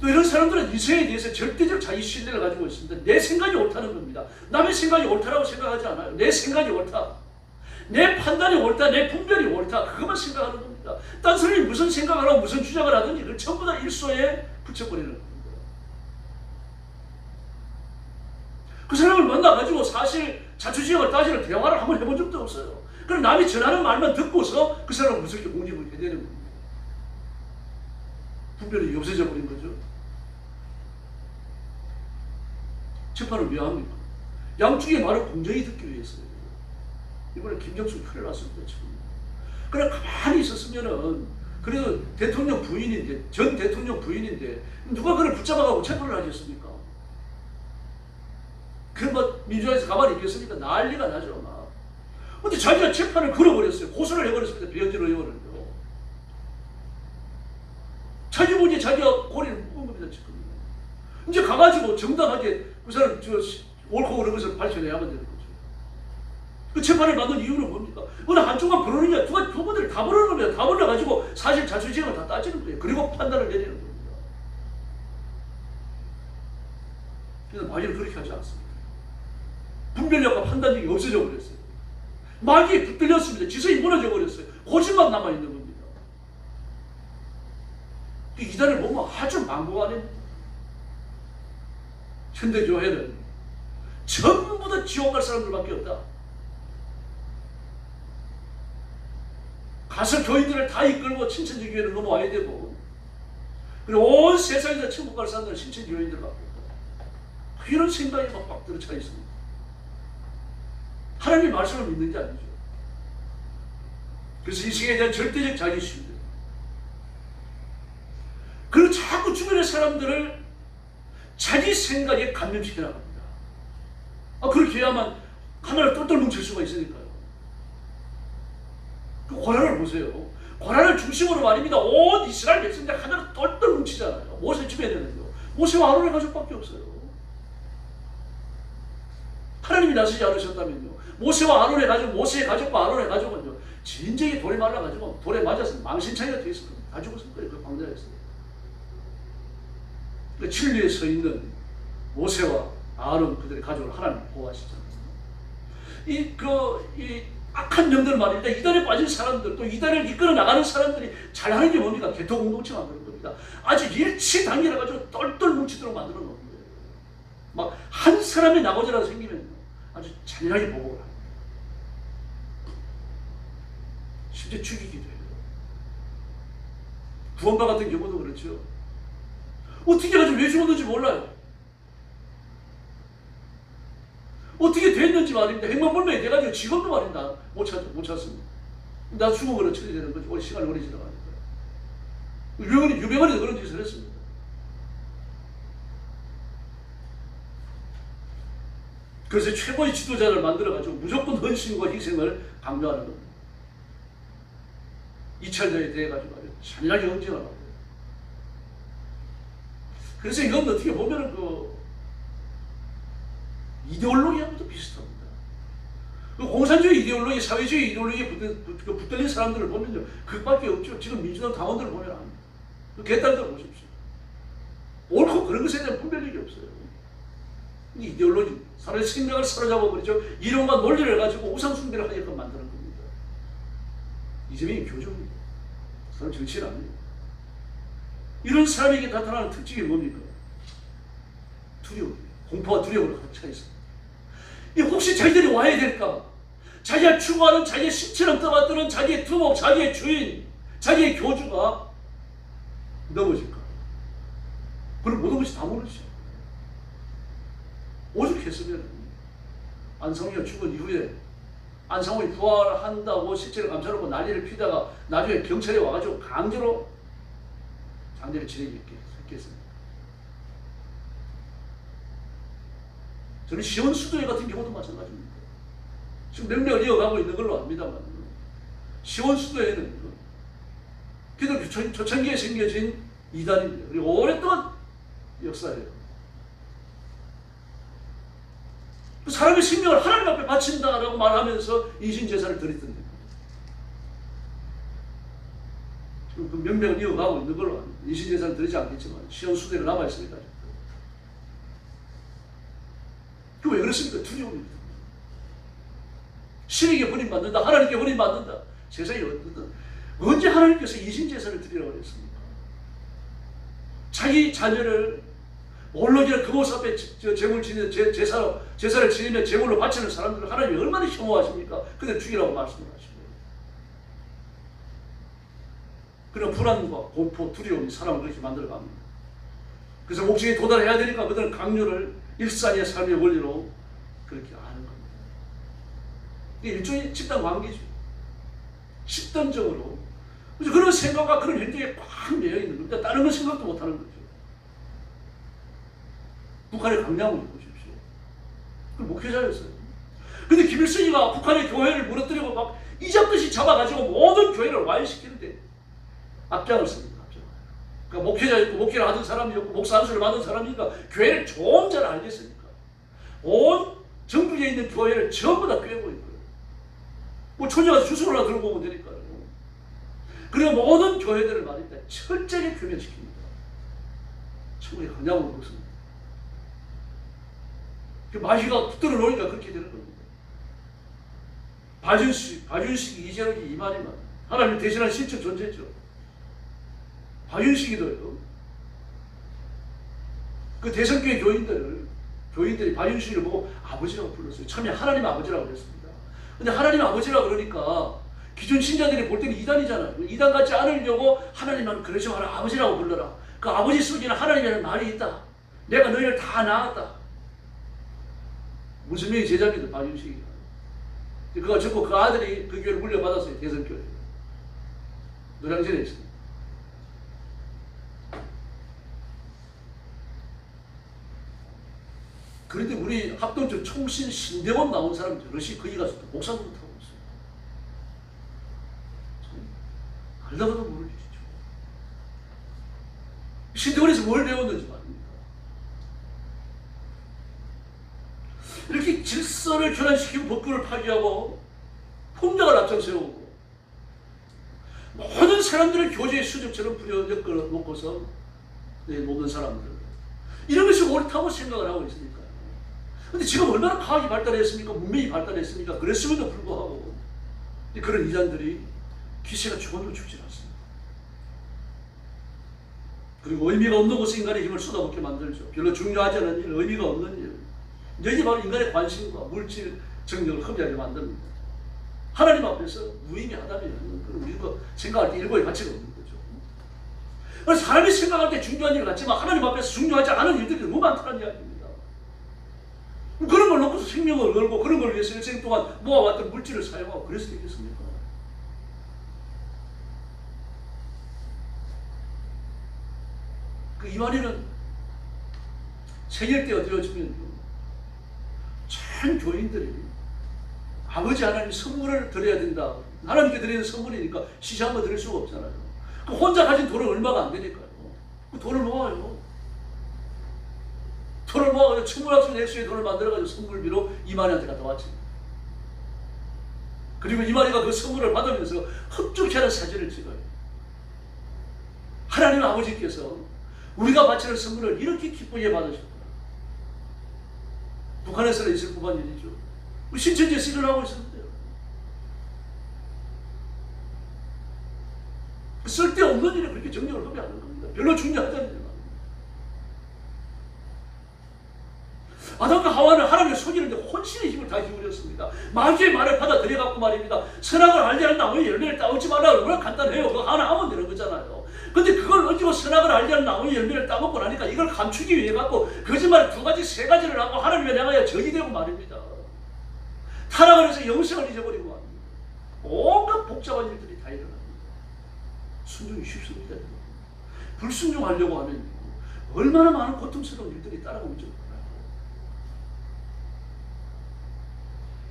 또 이런 사람들은 이성에 대해서 절대적 자기 신뢰를 가지고 있습니다. 내 생각이 옳다는 겁니다. 남의 생각이 옳다라고 생각하지 않아요. 내 생각이 옳다. 내 판단이 옳다. 내 분별이 옳다. 그것만 생각하는 겁니다. 딴 사람이 무슨 생각을 하고 무슨 주장을 하든지 그걸 전부 다 일소에 붙여버리는 겁니다. 그 사람을 만나가지고 사실 자초지종을 따지는 대화를 한번 해본 적도 없어요. 그럼 남이 전하는 말만 듣고서 그 사람을 무섭게 공격을 해대는 겁니다. 분별이 없어져 버린 거죠. 재판을 왜 합니까? 양쪽의 말을 공정히 듣기 위해서요. 이번에 김정숙 큰일 났습니다. 지금. 그래 가만히 있었으면은 그래도 대통령 부인인데, 전 대통령 부인인데 누가 그를 붙잡아가고 체포를 하겠습니까? 그 뭐 민주당에서 가만히 있겠습니까? 난리가 나죠. 막. 근데 자기가 재판을 걸어버렸어요. 고소를 해버렸습니다. 배현진 의원을요. 자기 문제 자기가 고리를 묶은 겁니다. 지금. 이제 가가지고 정당하게 그 사람 옳고 그른 것을 밝혀내야만 되는 거죠. 그 재판을 받는 이유는 뭡니까? 어느 한쪽만 부르느냐, 두 분들이 다 부르는 겁니다. 다 불러가지고 사실 자초지종을 다 따지는 거예요. 그리고 판단을 내리는 겁니다. 그래서 마귀는 그렇게 하지 않습니다. 분별력과 판단력이 없어져 버렸어요. 마귀에 붙들렸습니다. 지성이 무너져 버렸어요. 고집만 남아있는 겁니다. 이단을 보면 아주 망고하는 현대교회는 전부 다 지옥 갈 사람들밖에 없다. 가서 교인들을 다 이끌고 신천지교회를 넘어와야 되고, 그리고 온 세상에서 천국 갈 사람들은 신천지교인들 갖고 있다. 이런 생각이 막 들어차 있습니다. 하나님의 말씀을 믿는 게 아니죠. 그래서 이 세계에 대한 절대적 자기신뢰. 그리고 자꾸 주변의 사람들을 자기 생각에 감염시켜 나갑니다. 그렇게 해야만 하나를 똘똘 뭉칠 수가 있으니까요. 그 고난을 보세요. 고난을 중심으로 말입니다. 온 이스라엘 백성들 하나로 똘똘 뭉치잖아요. 모세 주변에는요. 모세와 아론의 가족밖에 없어요. 하나님이 나서지 않으셨다면요. 모세와 아론의 가족, 모세의 가족과 아론의 가족은요. 진작에 돌에 말라가지고 돌에 맞아서 망신창이가 되어 있을 겁니다. 다 죽었을 거예요. 그 광야에서. 그 진리에 서 있는 모세와 아론 그들의 가족을 하나님 보호하시잖아요. 이 악한 영들 말입니다. 이단에 빠진 사람들, 또 이단을 이끌어 나가는 사람들이 잘하는 게 뭡니까? 개토 공동체 만드는 겁니다. 아주 일치단결해 가지고 똘똘 뭉치도록 만들어 놓은 거예요. 막 한 사람의 나고자라도 생기면 아주 잔인하게 보복을 합니다. 심지어 죽이기도 해요. 구원파 같은 경우도 그렇죠. 어떻게 해가지고 왜 죽었는지 몰라요. 어떻게 됐는지 말입니다. 행방불명이 돼가지고 지금도 말입니다. 못 찾습니다. 나 죽음으로 처리되는 거지. 시간이 오래 지나가니까. 유병헌이도 그런 짓을 했습니다. 그래서 최고의 지도자를 만들어가지고 무조건 헌신과 희생을 강조하는 겁니다. 이찰자에 대해 가지고 잔인하게 응징하는 거예요. 그래서 이건 어떻게 보면은 이데올로기하고도 비슷합니다. 공산주의 이데올로기, 사회주의 이데올로기에 붙들린 사람들을 보면요. 그밖에 없죠. 지금 민주당 당원들을 보면 압니다. 개딸들 보십시오. 옳고 그런 것에 대한 분별력이 없어요. 이데올로기, 사람의 생명을 사로잡아버리죠. 이론과 논리를 가지고 우상숭배를 하게끔 만드는 겁니다. 이재명이 교조입니다. 사람 정치인 아닙니다. 이런 사람에게 나타나는 특징이 뭡니까? 두려움, 공포와 두려움으로 가득 차 있습니다. 혹시 자기들이 와야 될까? 자기가 추구하는 자기의 신처럼 떠받드는 자기의 두목, 자기의 주인, 자기의 교주가 넘어질까? 그럼 모든 것이 다 무너지죠. 오죽했으면 안성이가 죽은 이후에 안성이 부활한다고 실제를 감춰놓고 난리를 피다가 나중에 경찰이 와가지고 강제로 장례를 진행했겠습니다. 저는 시원 수도회 같은 경우도 마찬가지입니다. 지금 명령을 이어가고 있는 걸로 압니다만 시원 수도회는 기독교 초창기에 생겨진 이단입니다. 그리고 오랫동안 역사예요. 사람의 생명을 하나님 앞에 바친다라고 말하면서 인신제사를 드렸던데 지금 그 명령을 이어가고 있는 걸로 합니다. 인신제사를 드리지 않겠지만 시원수대가 남아있습니다. 그 왜 그렇습니까? 두려움입니다. 신에게 버림받는다, 하나님께 버림받는다. 세상에 언제 하나님께서 인신제사를 드리라고 했습니까? 자기 자녀를 올로기나 금오사 앞에 제물 지내 제사를 지내며 제물로 바치는 사람들을 하나님이 얼마나 혐오하십니까? 그들 죽이라고 말씀을 하시고요. 그런 불안과 공포, 두려움이 사람을 그렇게 만들어 갑니다. 그래서 목적에 도달해야 되니까 그들은 강요를 일상의 삶의 원리로 그렇게 하는 겁니다. 이게 일종의 집단 관계죠. 집단적으로 그런 생각과 그런 행동에 꽉 매여 있는 겁니다. 다른 건 생각도 못 하는 거죠. 북한의 강남을 보십시오. 그 목회자였어요. 근데 김일성이가 북한의 교회를 무너뜨리고 막 이잡듯이 잡아가지고 모든 교회를 와해시키는데 앞장을 씁니다. 그러니까 목회자였고 목회를 하던 사람이었고 목사 안수를 받은 사람이니까 교회를 좀 잘 알겠으니까 온 전국에 있는 교회를 전부 다 꿰고 있는 거예요. 뭐 초녀가 주소를 하나 들고 오면 되니까요. 그리고 모든 교회들을 말입니다. 철저하게 규명시킵니다. 천국의 강남으로 그렇습니다. 마귀가 붙들어 놓으니까 그렇게 되는 겁니다. 박윤식, 이재력이 이만희만 하나님을 대신한 신적 존재죠. 박윤식이도요. 그 대성교회 교인들이 박윤식을 보고 아버지라고 불렀어요. 처음에 하나님 아버지라고 그랬습니다. 근데 하나님 아버지라고 그러니까 기존 신자들이 볼 때는 이단이잖아요. 이단 같지 않으려고 하나님은 그러지 마라, 아버지라고 불러라. 그 아버지 속에는 하나님이라는 말이 있다. 내가 너희를 다 낳았다. 무슨 명의 제자입니다. 박윤식이. 그가 적고 그 아들이 그 교회를 물려받았어요. 대성교회. 노량진에 있습니다. 그런데 우리 합동적 총신 신대원 나온 사람들 러시 거기 가서 목사도 못하고 있어요. 알다가도 모를 일이죠. 신대원에서 뭘 배웠는지 말입니다. 이렇게 질서를 교란시키고 법규를 파괴하고 폭력을 앞장세우고 모든 사람들을 교제의 수적처럼 부려엮어 놓고서 모든 사람들 이런 것이 옳다고 생각을 하고 있으니까요. 근데 지금 얼마나 과학이 발달했습니까? 문명이 발달했습니까? 그랬음에도 불구하고 그런 이단들이 기세가 죽어도 죽지 않습니다. 그리고 의미가 없는 곳에 인간의 힘을 쏟아붓게 만들죠. 별로 중요하지 않은 일, 의미가 없는 일. 여기 바로 인간의 관심과 물질 정력을 흡입하게 만듭니다. 하나님 앞에서 무의미하다면 우리가 생각할 때 일고의 가치가 없는 거죠. 그래서 사람이 생각할 때 중요한 일 같지만 하나님 앞에서 중요하지 않은 일들이 너무 많다는 이야기입니다. 그런 걸 놓고서 생명을 걸고 그런 걸 위해서 일생 동안 모아왔던 물질을 사용하고 그래서 되겠습니까? 그 이만희는 생일 때가 되어지면 전 교인들이 아버지 하나님 선물을 드려야 된다. 하나님께 드리는 선물이니까 시시한 거 드릴 수가 없잖아요. 그 혼자 가진 돈은 얼마가 안 되니까요. 그 돈을 모아요. 돈을 모아가지고 천문학적 액수의 돈을 만들어가지고 선물비로 이만희한테 갖다 왔지. 그리고 이만희가 그 선물을 받으면서 흡족해 하는 사진을 찍어요. 하나님 아버지께서 우리가 바치는 선물을 이렇게 기쁘게 받으셨구나. 북한에서는 있을 법한 일이죠. 신천지에서 일어나고 있었는데요. 쓸데없는 일에 그렇게 정력을 흡입하는 겁니다. 별로 중요하지 않아요. 아담과 하와는 하나님의 속이는데 혼신의 힘을 다 기울였습니다. 마귀의 말을 받아들여갖고 말입니다. 선악을 알지 않는 나무의 열매를 따오지 말라. 얼마나 간단해요. 그거 하나 하면 되는 거잖아요. 근데 그걸 어찌고 선악을 알지 않는 나무의 열매를 따먹고 나니까 이걸 감추기 위해 갖고 거짓말 두 가지, 세 가지를 하고 하나님을 향하여 적이 되고 말입니다. 타락을 해서 영생을 잊어버리고 말입니다. 온갖 복잡한 일들이 다 일어납니다. 순종이 쉽습니다. 불순종하려고 하면 얼마나 많은 고통스러운 일들이 따라오죠.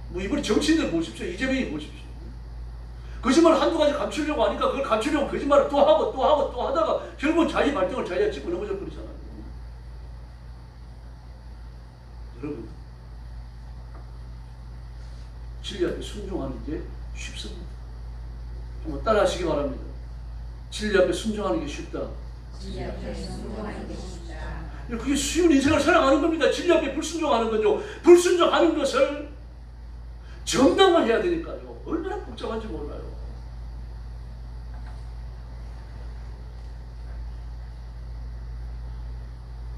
뭐 이번에 정치인들 보십시오. 이재명이 보십시오. 거짓말 한두 가지 감추려고 하니까 그걸 감추려고 거짓말을 또 하고 또 하고 또 하다가 결국은 자기 발등을 자기가 짚고 넘어져 버리잖아요. 여러분, 진리 앞에 순종하는 게 쉽습니다. 한번 따라 하시기 바랍니다. 진리 앞에 순종하는 게 쉽다. 진리 앞에 순종하는 게 쉽다. 그게 쉬운 인생을 살아가는 겁니다. 진리 앞에 불순종하는 건요. 불순종하는 것을 정당화해야 되니까요. 얼마나 복잡한지 몰라요.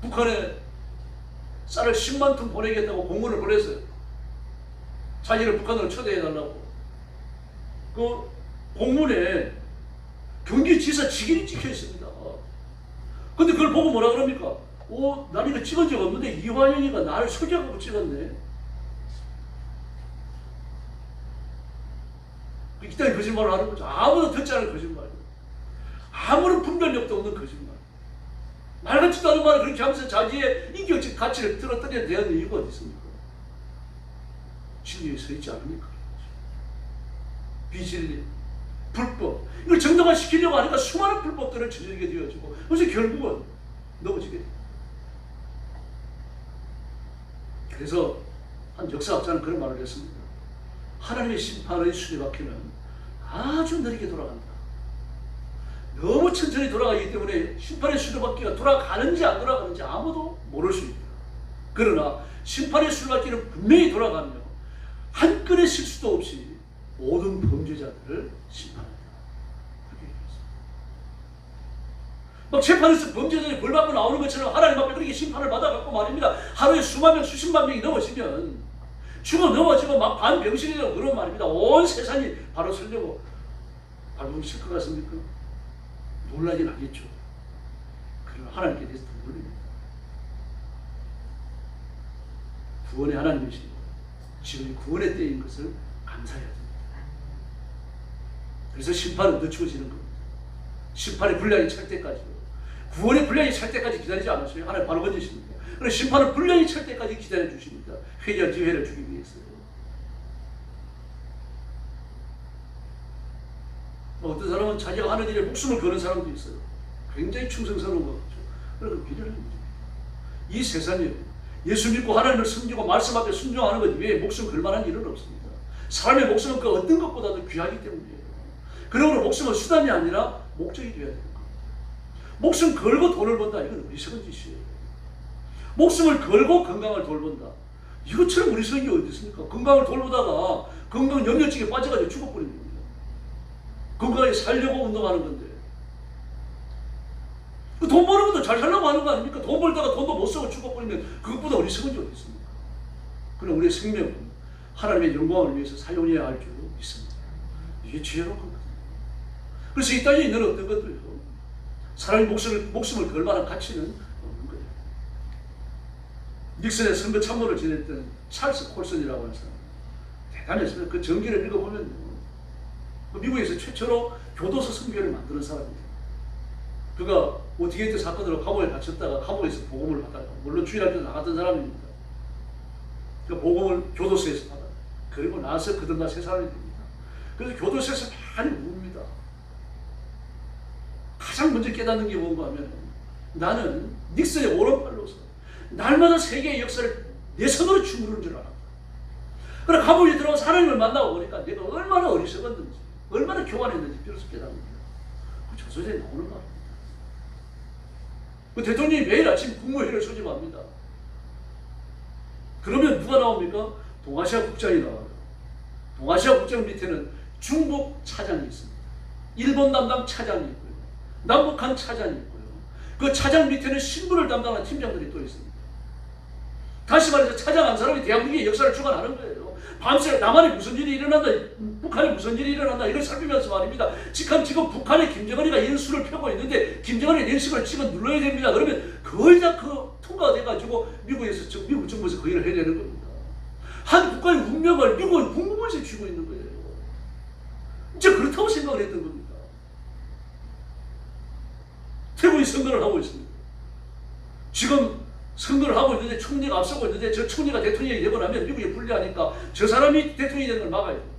북한에 쌀을 10만 톤 보내겠다고 공문을 보냈어요. 자기를 북한으로 초대해달라고. 그 공문에 경기지사 직인이 찍혀 있습니다. 근데 그걸 보고 뭐라 그럽니까? 난 이거 찍은 적 없는데 이화영이가 나를 소개하고 찍었네. 이따위 거짓말을 하는 거죠. 아무도 듣지 않은 거짓말. 아무런 분별력도 없는 거짓말. 말 같지도 않은 말을 그렇게 하면서 자기의 인격적 가치를 떨어뜨려야 되는 이유가 어디 있습니까? 진리에 서 있지 않으니까. 비진리, 불법. 이걸 정당화시키려고 하니까 수많은 불법들을 저지르게 되어지고 그래서 결국은 넘어지게 돼요. 그래서 한 역사학자는 그런 말을 했습니다. 하나님의 심판의 수레바퀴는 아주 느리게 돌아간다. 너무 천천히 돌아가기 때문에 심판의 수레바퀴가 돌아가는지 안 돌아가는지 아무도 모를 수 있다. 그러나 심판의 수레바퀴는 분명히 돌아가며 한 건의 실수도 없이 모든 범죄자들을 심판한다. 그렇게 얘기했습니다. 막 재판에서 범죄자들이 벌받고 나오는 것처럼 하나님 앞에 그렇게 심판을 받아갖고 말입니다. 하루에 수만 명, 수십만 명이 넘어지면 죽어 넘어지고 막 반병신이 되고 그런 말입니다. 온 세상이 바로 서려고 발버둥 칠 것 같습니까? 놀라긴 하겠죠. 그러나 하나님께 대해서 더 놀립니다. 구원의 하나님이시고 지금 구원의 때인 것을 감사해야 됩니다. 그래서 심판은 늦추어지는 겁니다. 심판의 분량이 찰 때까지, 구원의 분량이 찰 때까지 기다리지 않으세요. 하나님 바로 건지십니다. 그래서 심판은 분량이 찰 때까지 기다려 주십니다. 회개할 기회를 주기 위해서요. 어떤 사람은 자기가 하는 일에 목숨을 거는 사람도 있어요. 굉장히 충성스러운 것 같죠. 그러니까 비례하는 거죠. 이 세상에 예수 믿고 하나님을 섬기고 말씀 앞에 순종하는 것 외에 목숨 걸 만한 일은 없습니다. 사람의 목숨은 그 어떤 것보다도 귀하기 때문이에요. 그러므로 목숨은 수단이 아니라 목적이 되어야 됩니다. 목숨 걸고 돈을 번다. 이건 어리석은 짓이에요. 목숨을 걸고 건강을 돌본다. 이것처럼 어리석은 게 어디 있습니까? 건강을 돌보다가 건강 염려증에 빠져가지고 죽어버리는 겁니다. 건강하게 살려고 운동하는 건데. 돈 버는 것도 잘 살려고 하는 거 아닙니까? 돈 벌다가 돈도 못 쓰고 죽어버리면 그것보다 어리석은 게 어디 있습니까? 그럼 우리의 생명은 하나님의 영광을 위해서 사용해야 할 줄 믿습니다. 이게 지혜로운 겁니다. 그래서 이 땅에 있는 어떤 것들요, 사람의 목숨을 걸 만한 가치는 없는 거예요. 닉슨의 선거 참모를 지냈던 찰스 콜슨이라고 하는 사람, 대단했습니다. 그 전기를 읽어보면 미국에서 최초로 교도소 선교를 만드는 사람입니다. 그가 오티게이트 사건으로 감옥에 갇혔다가 감옥에서 복음을 받아요. 물론 주일학교 나갔던 사람입니다. 그 복음을 교도소에서 받아요. 그리고 나서 거듭나 새 사람이 됩니다. 그래서 교도소에서 많이 웁니다. 가장 먼저 깨닫는 게 뭔가 하면, 나는 닉슨의 오른팔로서 날마다 세계의 역사를 내 손으로 주무르는 줄 알았다. 그래 감옥에 들어가서 하나님을 만나고 보니까 내가 얼마나 어리석었는지, 얼마나 교만했는지 비로소 깨닫습니다. 그 저서전에 나오는 말입니다. 그 대통령이 매일 아침 국무회의를 소집합니다. 그러면 누가 나옵니까? 동아시아 국장이 나와요. 동아시아 국장 밑에는 중국 차장이 있습니다. 일본 담당 차장이 있고요. 남북한 차장이 있고요. 그 차장 밑에는 신분을 담당하는 팀장들이 또 있습니다. 다시 말해서 차장 한 사람이 대한민국의 역사를 주관하는 거예요. 밤새 남한에 무슨 일이 일어난다, 북한에 무슨 일이 일어난다, 이걸 살피면서 말입니다. 지금 북한의 김정은이가 이런 수를 펴고 있는데 김정은이 렌식을 찍어 눌러야 됩니다. 그러면 거의 다 그 통과가 돼가지고 미국에서 미국 정부에서 그 일을 해내는 겁니다. 한 국가의 운명을 미국은 국무부에서 쥐고 있는 거예요. 이제 그렇다고 생각을 했던 겁니다. 태국이 선거를 하고 있습니다. 지금 선거를 하고 있는데 총리가 앞서고 있는데 저 총리가 대통령이 되고 나면 미국에 불리하니까 저 사람이 대통령이 되는 걸 막아야 됩니다.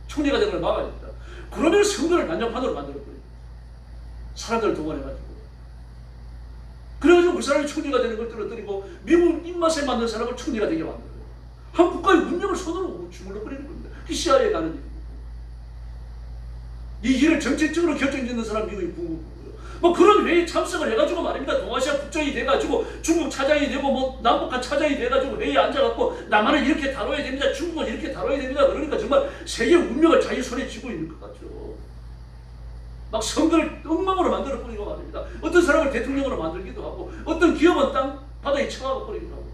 총리가 되는 걸 막아야 됩니다. 그러면 선거를 난장판으로 만들었거든요. 사람들을 동원해가지고. 그래가지고 그 사람이 총리가 되는 걸 떨어뜨리고 미국 입맛에 맞는 사람을 총리가 되게 만들어요. 한 국가의 운명을 손으로 주물러버리는 겁니다. 그게 CIA가 하는 일입니다. 이 일을 정책적으로 결정짓는 사람 미국이 국무부고요. 뭐 그런 회의에 참석을 해가지고 말입니다. 동아시아 국장이 돼가지고 중국 차장이 되고 뭐 남북한 차장이 돼가지고 회의에 앉아갖고 남한은 이렇게 다뤄야 됩니다. 중국은 이렇게 다뤄야 됩니다. 그러니까 정말 세계 운명을 자기 손에 쥐고 있는 것 같죠. 막 선거를 엉망으로 만들어버리고 말입니다. 어떤 사람을 대통령으로 만들기도 하고 어떤 기업은 땅 바닥에 쳐박아 버리기도 하고.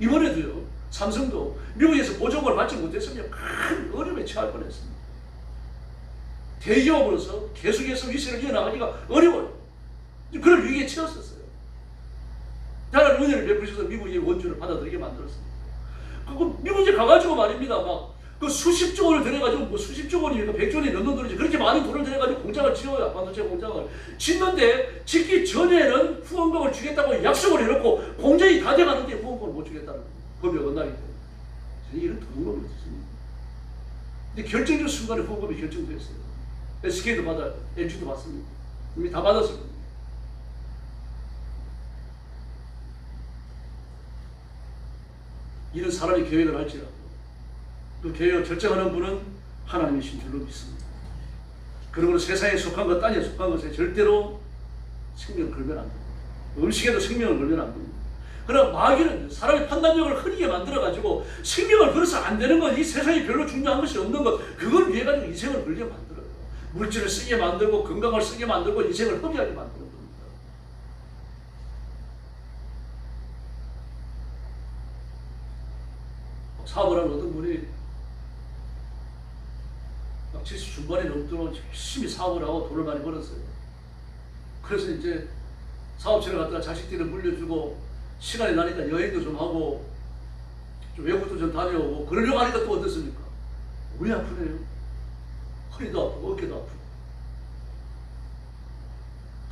이번에도요. 삼성도 미국에서 보조금을 받지 못했으면 큰 어려움에 처할 뻔했습니다. 대기업으로서 계속해서 위세를 이어나가기가 어려워요. 그런 위기에 처했었어요. 다른 은혜를 베푸셔서 미국이 원주를 받아들이게 만들었습니다. 그리고 미국에 가가지고 말입니다. 막 그 수십조 원을 들여가지고 뭐 수십조 원이니까 100조 원이 넘는 돈이지. 그렇게 많은 돈을 들여가지고 공장을 지어요. 반도체 공장을 짓는데 짓기 전에는 후원금을 주겠다고 약속을 해놓고 공장이 다 돼가는데 후원금을 못 주겠다는 법이 어긋나기 때문에 이런 도둑놈이 있습니다. 근데 결정적 순간에 후원금이 결정됐어요. SK도 받아요. LG도 받습니다. 이미 다 받았을 겁니다. 이런 사람이 계획을 할지라도 그 계획을 결정하는 분은 하나님이신 줄로 믿습니다. 그러므로 세상에 속한 것, 땅에 속한 것에 절대로 생명을 걸면 안 됩니다. 음식에도 생명을 걸면 안 됩니다. 그러나 마귀는 사람의 판단력을 흐리게 만들어가지고 생명을 걸어서 안 되는 건 이 세상에 별로 중요한 것이 없는 것, 그걸 위해 가지고 인생을 걸게 만들어요. 물질을 쓰게 만들고 건강을 쓰게 만들고 인생을 허비하게 만드는 겁니다. 사업을 하는 어떤 분이 막 70 중반에 넘도록 열심히 사업을 하고 돈을 많이 벌었어요. 그래서 이제 사업체를 갖다가 자식들을 물려주고 시간이 나니까 여행도 좀 하고 좀 외국도 좀 다녀오고 그러려고 하니까 또 어떻습니까? 몸이 아프네요. 허리도 아프고 어깨도 아프고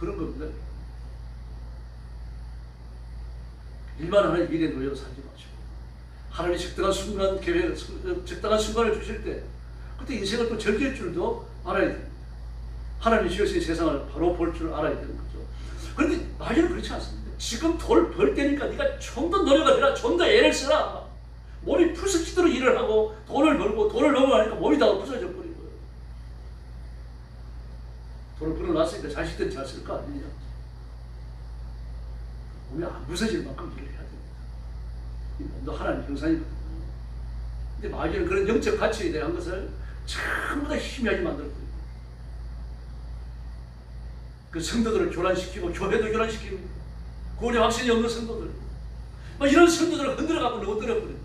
그런 겁니다. 일만 하는 미래 노예로 살지 마시고 하나님이 적당한 순간 계획, 적당한 순간을 주실 때 그때 인생을 또 즐길 줄도 알아야 됩니다. 하나님이 주신 세상을 바로 볼 줄 알아야 되는 거죠. 그런데 마귀는 그렇지 않습니다. 지금 돈을 벌 때니까 네가 좀 더 노력을 해라, 좀 더 애를 쓰라. 몸이 풀썩지도록 일을 하고 돈을 벌고 돈을 넘어가니까 몸이 다 부서져 버린 거예요. 돈을 벌어놨으니까 자식들이 잘 쓸 거 아니냐. 몸이 안 부서질 만큼 일을 해야 됩니다. 이 몸도 하나님 형상이거든요. 근데 마귀는 그런 영적 가치에 대한 것을 전부 다 희미하게 만들었거든요. 그 성도들을 교란시키고 교회도 교란시키고 구원의 확신이 없는 성도들 막 이런 성도들을 흔들어갖고 넘어뜨려버려요.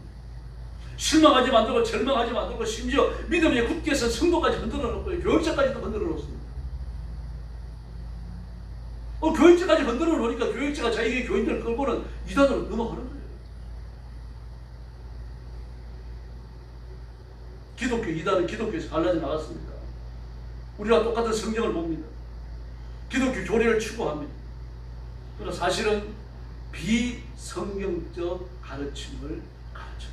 실망하게 만들고 절망하게 만들고 심지어 믿음에 굳게 선 성도까지 흔들어 놓고 교육자까지도 흔들어 놓습니다. 교육자까지 흔들어 놓으니까 교육자가 자기의 교인들을 끌고는 이단으로 넘어가는 거예요. 기독교 이단은 기독교에서 갈라져 나갔습니다. 우리와 똑같은 성경을 봅니다. 기독교 교리를 추구합니다. 그러나 사실은 비성경적 가르침을 가르쳐요.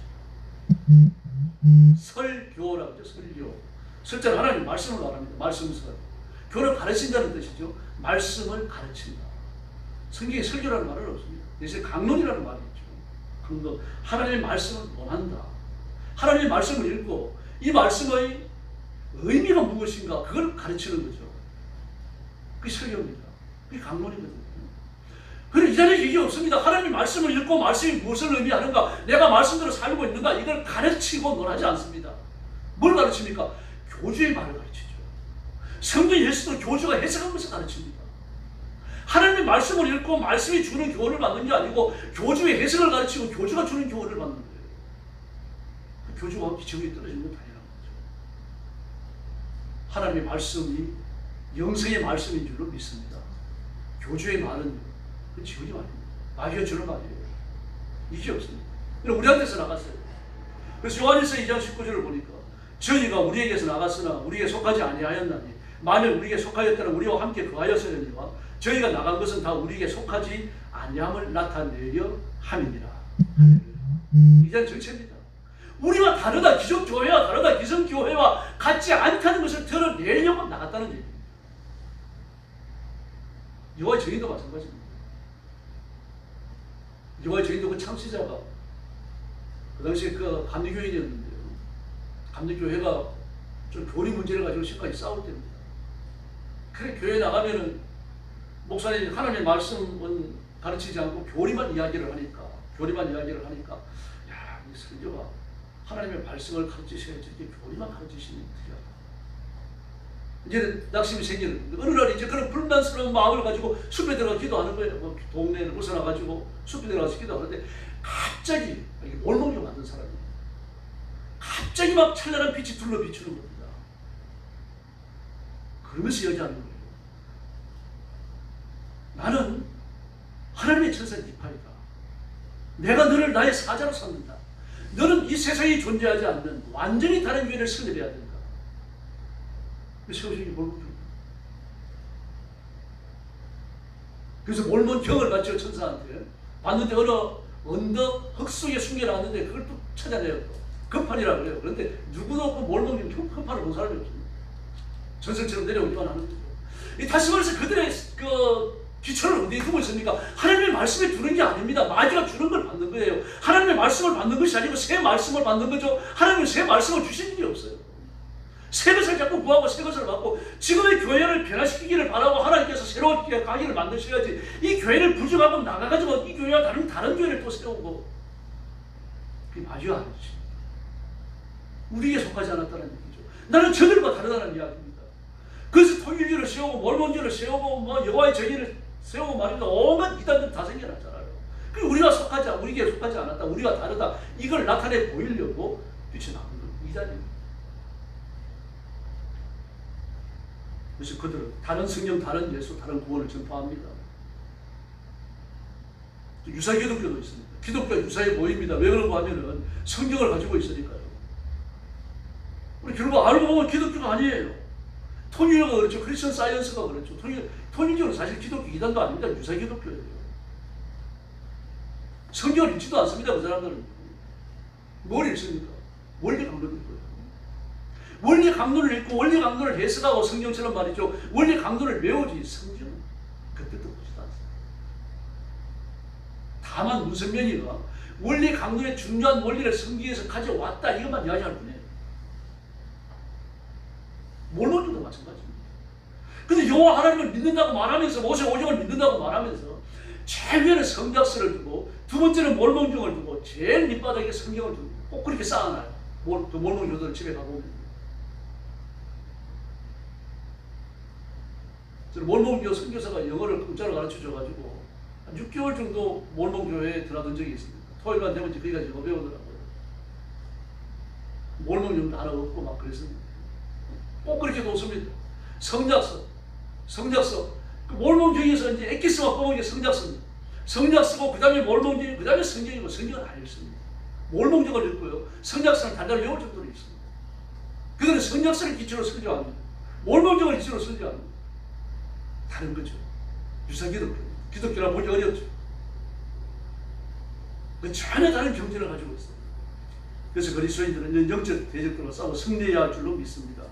설교라고 하죠. 설교. 설자는 하나님 말씀을 말합니다. 말씀설. 교를 가르친다는 뜻이죠. 말씀을 가르친다. 성경에 설교라는 말은 없습니다. 대신 강론이라는 말이 있죠. 강론. 하나님의 말씀을 논한다. 하나님의 말씀을 읽고 이 말씀의 의미가 무엇인가 그걸 가르치는 거죠. 그게 설교입니다. 그게 강론이거든요. 그런데 이 자리에 이게 없습니다. 하나님 말씀을 읽고 말씀이 무엇을 의미하는가, 내가 말씀대로 살고 있는가, 이걸 가르치고 논하지 않습니다. 뭘 가르칩니까? 교주의 말을 가르치죠. 성경 예수도 교주가 해석한 것을 가르칩니다. 하나님의 말씀을 읽고 말씀이 주는 교훈을 받는 게 아니고 교주의 해석을 가르치고 교주가 주는 교훈을 받는 거예요. 그 교주와 기적이 떨어지는 건 당연한 거죠. 하나님의 말씀이 영성의 말씀인 줄로 믿습니다. 교주의 말은 그 지우지 말입니다. 마귀가 주는 말이에요. 이게 없습니다. 우리한테서 나갔어요. 그래서 요한일서 2장 19절을 보니까 저희가 우리에게서 나갔으나 우리에게 속하지 아니하였나니 만일 우리에게 속하였다면 우리와 함께 거하였으려니와 저희가 나간 것은 다 우리에게 속하지 아니함을 나타내려 함이니라. 2장 정체입니다. 우리와 다르다, 기존 교회와 다르다, 기성 교회와 같지 않다는 것을 드러내려고 나갔다는 얘기입니다. 여호와의 증인도 마찬가지입니다. 여호와의 증인도 그 창시자가 그 당시에 그 감리교인이었는데요. 감리교회가 좀 교리 문제를 가지고 심각히 싸울 때입니다. 그래 교회에 나가면은 목사님이 하나님의 말씀은 가르치지 않고 교리만 이야기를 하니까 야, 이 설교가 하나님의 말씀을 가르치셔야지 이렇게 교리만 가르치시는 특이하다. 이제 낙심이 생기는 거예요. 어느 날 이제 그런 불만스러운 마음을 가지고 숲에 들어가 기도하는 거예요. 뭐 동네를 벗어나가지고 숲에 들어가서 기도하는데 갑자기 몰몬이 만든 사람이에요. 갑자기 막 찬란한 빛이 둘러 비추는 겁니다. 그러면서 얘기하는 거예요. 나는 하나님의 천사 니파이다. 내가 너를 나의 사자로 삼는다. 너는 이 세상에 존재하지 않는 완전히 다른 교회를 설립해야 된다. 세우시기 몰몬. 그래서 몰몬 경을 받죠. 천사한테 봤는데 어느 언덕 흙 속에 숨겨놨는데 그걸 또 찾아내요. 금판이라고 그래요. 그런데 누구도 그 몰몬 경 금판을 본 사람이 없습니다. 전설처럼 내려오기만 하는 거죠. 다시 말해서 그들의 그 기초를 어디에 두고 있습니까? 하나님의 말씀에 두는 게 아닙니다. 마귀가 주는 걸 받는 거예요. 하나님의 말씀을 받는 것이 아니고 새 말씀을 받는 거죠. 하나님은 새 말씀을 주신 일이 없어요. 새 것을 자꾸 구하고 새 것을 받고 지금의 교회를 변화시키기를 바라고 하나님께서 새로운 가기를 만드셔야지 이 교회를 부정하고 나가가지고 이 교회와 다른 교회를 또 세우고 그게 마귀가 아니지. 우리에게 속하지 않았다는 얘기죠. 나는 저들과 다르다는 이야기입니다. 그래서 통일교를 세우고 몰몬교를 세우고 뭐 여호와의 정의를 세우고 말입니다. 온갖 이단들 다 생겨났잖아요. 그리고 우리에게 속하지 않았다. 우리가 다르다. 이걸 나타내 보이려고 빛이 나온 건 이단입니다. 그래서 그들은 다른 성령, 다른 예수, 다른 구원을 전파합니다. 유사기독교도 있습니다. 기독교가 유사해 보입니다. 왜 그런가 하면은 성경을 가지고 있으니까요. 우리 결국 알고 보면 기독교가 아니에요. 통일교가 그렇죠. 크리스천 사이언스가 그렇죠. 통일교는 사실 기독교 이단도 아닙니다. 유사기독교예요. 성경을 읽지도 않습니다. 그 사람들은. 뭘 읽습니까? 원리 강론을 읽어요. 원리 강론을 읽고 원리 강론을 해석하고 성경처럼 말이죠. 원리 강론을 외우지 성경은 그때도 보지도 않습니다. 다만 문선명이가 원리 강론의 중요한 원리를 성경에서 가져왔다 이것만 이야기할 뿐이에요. 몰몬교도 마찬가지입니다. 근데 여호와 하나님을 믿는다고 말하면서 모세 오경을 믿는다고 말하면서 제일 위에는 성작서를 두고 두 번째는 몰몬경을 두고 제일 밑바닥에 성경을 두고 꼭 그렇게 쌓아놔요. 그 몰몬교도를 집에 가보면. 저는 몰몬교 선교사가 영어를 공짜로 가르쳐줘가지고 한 6개월 정도 몰몬교회에 들어가던 적이 있습니다. 토요일만 되면 거기까지 영어 배우더라고요. 몰몬교도 하나 없고 막 그랬습니다. 꼭 그렇게 놓습니다. 성작서. 그 몰몬교에서 이제 엑기스만 뽑은 게 성작서입니다. 성작서고 그 다음에 몰몬교, 그 다음에 성경이고 성경은 안 읽습니다. 몰몬교를 읽고요. 성작서는 단단히 외울 정도로 읽습니다. 그들은 성작서를 기초로 설교합니다. 몰몬교를 기초로 설교합니다. 다른 거죠. 유사기독교. 기독교라 보기 어렵죠. 그 전혀 다른 경제를 가지고 있어요. 그래서 그리스도인들은 영적 대적들과 싸워 승리해야 할 줄로 믿습니다.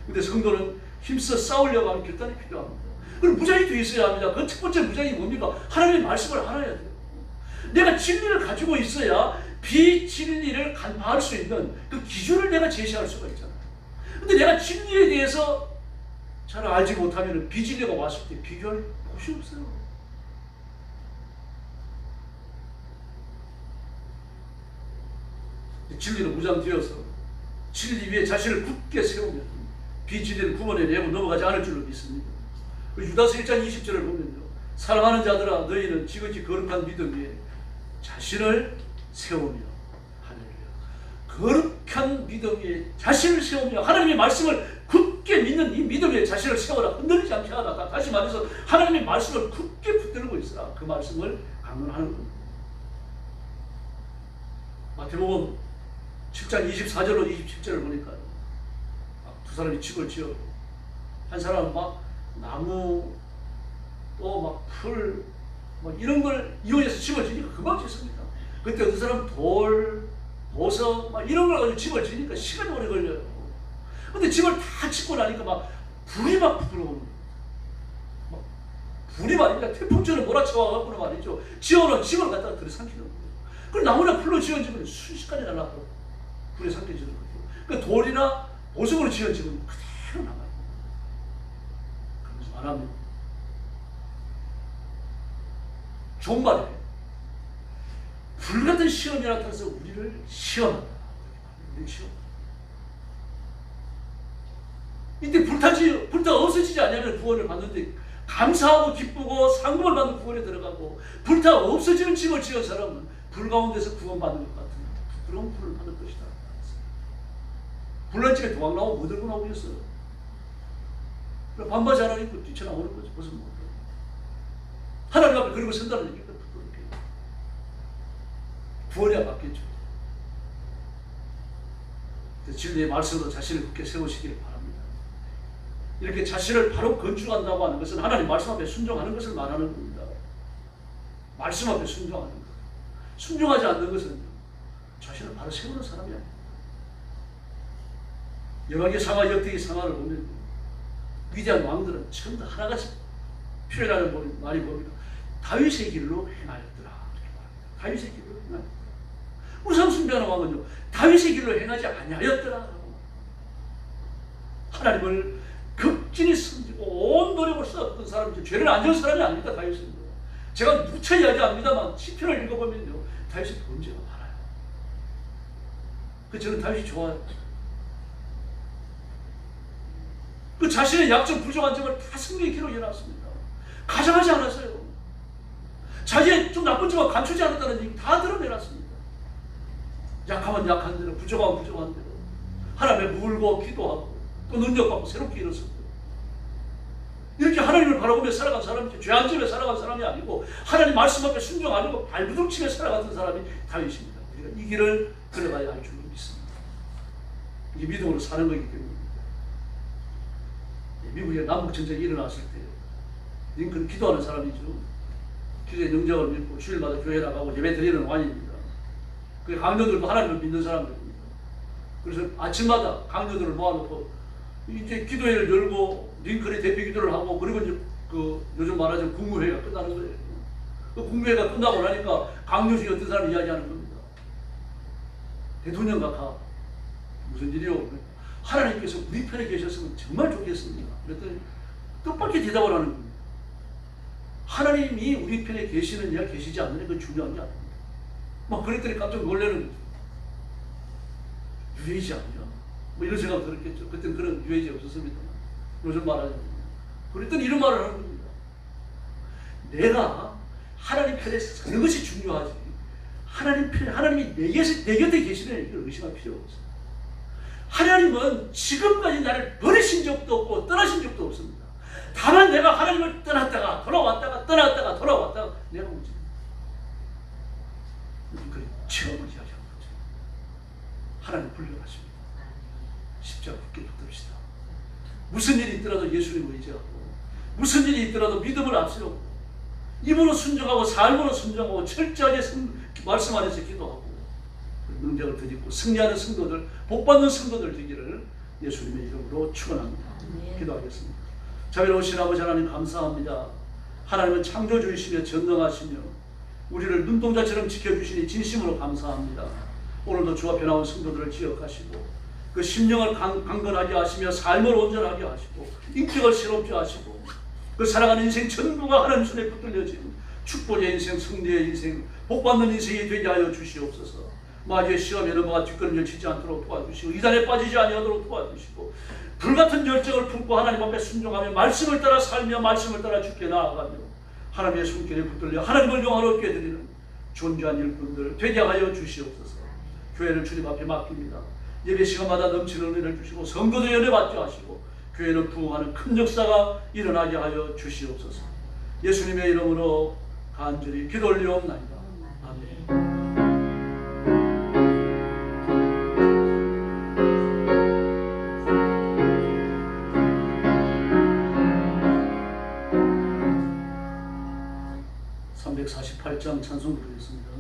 근데 성도는 힘써 싸우려고 하는 결단이 필요합니다. 그럼 무장이 돼 있어야 합니다. 그 첫 번째 무장이 뭡니까? 하나님의 말씀을 알아야 돼요. 내가 진리를 가지고 있어야 비진리를 간파할 수 있는 그 기준을 내가 제시할 수가 있잖아요. 근데 내가 진리에 대해서 잘 알지 못하면 비진리가 왔을 때 비교할 곳이 없어요. 진리를 무장되어서 진리 위에 자신을 굳게 세우면 비진리를 구원해내고 넘어가지 않을 줄로 믿습니다. 유다서 1장 20절을 보면요. 사랑하는 자들아 너희는 지극히 거룩한 믿음 위에 자신을 세우며 할렐루야. 거룩한 믿음 위에 자신을 세우며 하나님의 말씀을 굳게 믿는 이 믿음 위에 자신을 세워라. 흔들리지 않게 하다가 다시 말해서 하나님의 말씀을 굳게 붙들고 있으라. 그 말씀을 강론하는 겁니다. 마태복음 7장 24절로 27절을 보니까 두 사람이 집을 지었고 한 사람은 막 나무 또 막 풀 막 이런 걸 이용해서 집을 지니까 금방 짓습니다. 그때 어떤 사람은 돌, 보석 막 이런 걸 가지고 집을 지니까 시간이 오래 걸려요. 근데 집을 다 짓고 나니까 막 불이 막 들어오는 막 불이 말입니다. 태풍처럼 몰아쳐와갖고는 말이죠. 지어놓은 집을 갖다가 들이삼키는 거예요. 그럼 나무나 풀로 지은 집은 순식간에 날아가고 불에 삼켜지는 거죠. 그러니까 돌이나 보석으로 지은 집은 그대로 남아요. 그러면서 말하면 종말에 불같은 시험이 나타나서 우리를 시험한다. 시험. 이때 불타 없어지지 않으면 구원을 받는데 감사하고 기쁘고 상급을 받는 구원에 들어가고 불타 없어지는 집을 지은 사람은 불 가운데서 구원받는 것 같은 그런 불을 받을 것이다. 불난 집에 도망 나오고 못 들고 나오겠어요. 반바지 하나 입고 뛰쳐나오는 거죠. 무슨 뭐 하나님 앞에 그리고 선다는 얘기가 구원이야 맞겠죠. 진리의 말씀으로 자신을 굳게 세우시길 바랍니다. 이렇게 자신을 바로 건축한다고 하는 것은 하나님 말씀 앞에 순종하는 것을 말하는 겁니다. 말씀 앞에 순종하는 것. 순종하지 않는 것은 자신을 바로 세우는 사람이 아니에요. 열왕기 상하, 역대기 상하를 보면 위대한 왕들은 전부 하나같이 표현하는 말이 뭡니까? 다윗의 길로 행하였더라. 다윗의 길로 행하였더라. 우상 숭배하는 왕은요, 다윗의 길로 행하지 아니하였더라. 하나님을 극진히 섬기고 온 노력을 쏟았던 사람이죠. 죄를 안 지은 사람이 아닙니다. 다윗은. 제가 무차 이야기합니다만 시편을 읽어보면요, 다윗의 범죄가 많아요. 저는 다윗이 좋아요. 그 자신의 약점, 부족한 점을 다 승리의 길로 이어놨습니다. 가장하지 않았어요. 자기의 좀 나쁜 점을 감추지 않았다는 얘기 다 드러내놨습니다. 약하면 약한 대로, 부족하면 부족한 대로 하나님의 물고 기도하고 또 능력받고 새롭게 일어섰고 이렇게 하나님을 바라보며 살아간 사람이죠. 죄 안 지며 살아간 사람이 아니고 하나님 말씀 앞에 순종 안 하고 발부둥치며 살아갔던 사람이 다윗입니다. 우리가 이 길을 걸어가야 할 줄 믿습니다. 이 믿음으로 사는 거기 때문입니다. 미국에 남북전쟁이 일어났을 때 링컨 기도하는 사람이죠. 기도의 능력을 믿고 주일마다 교회 나가고 예배 드리는 왕입니다. 그 강요들도 하나님을 믿는 사람들입니다. 그래서 아침마다 강요들을 모아놓고 이제 기도회를 열고 링컨이 대표 기도를 하고 그리고 이제 그 요즘 말하자면 국무회의가 끝나는 거예요. 그 국무회의가 끝나고 나니까 강요 중에 어떤 사람이 이야기하는 겁니다. 대통령 각하 무슨 일이요? 하나님께서 우리 편에 계셨으면 정말 좋겠습니다. 그랬더니 뜻밖의 대답을 하는 겁니다. 하나님이 우리 편에 계시느냐 계시지 않느냐 그건 중요한 게 아닙니다. 막 그랬더니 깜짝 놀라는 거죠. 유해지 아니냐? 뭐 이런 생각 들었겠죠. 그때는 그런 유해지 없었습니다. 요즘 말하자면. 그랬더니 이런 말을 하는 겁니다. 내가 하나님 편에 서는 것이 중요하지. 하나님 편에, 하나님이 내 곁에 계시는 이걸 의심할 필요가 없어요. 하나님은 지금까지 나를 버리신 적도 없고 떠나신 적도 없습니다. 다만 내가 하나님을 떠났다가 돌아왔다가 떠났다가 돌아왔다가 내가 문제입니다. 그 체험을 이야기하는 거죠. 하나님 불러가십니다. 십자가 굳게 붙듭시다. 무슨 일이 있더라도 예수님을 의지하고 무슨 일이 있더라도 믿음을 앞세우고 입으로 순종하고 삶으로 순종하고 철저하게 말씀 안에서 기도하고 능력을 드리고 승리하는 성도들, 복받는 성도들 되기를 예수님의 이름으로 축원합니다. 기도하겠습니다. 자비로우신 아버지 하나님 감사합니다. 하나님은 창조주이시며 전능하시며 우리를 눈동자처럼 지켜주시니 진심으로 감사합니다. 오늘도 주 앞에 나온 성도들을 기억하시고 그 심령을 강건하게 하시며 삶을 온전하게 하시고 인격을 새롭게 하시고 그 살아가는 인생 전부가 하나님 손에 붙들려진 축복의 인생, 승리의 인생, 복받는 인생이 되게 하여 주시옵소서. 마귀의 시험에 넘어가 뒷걸음질 치지 않도록 도와주시고 이단에 빠지지 아니하도록 도와주시고 불같은 열정을 품고 하나님 앞에 순종하며 말씀을 따라 살며 말씀을 따라 주께 나아가며 하나님의 손길에 붙들려 하나님을 영화롭게 드리는 존귀한 일꾼들 되게 하여 주시옵소서. 교회를 주님 앞에 맡깁니다. 예배 시간마다 넘치는 은혜를 주시고 성도들 연애 받게 하시고 교회는 부흥하는 큰 역사가 일어나게 하여 주시옵소서. 예수님의 이름으로 간절히 기도 올리옵나이다. 아멘. 348장 찬송 부르겠습니다.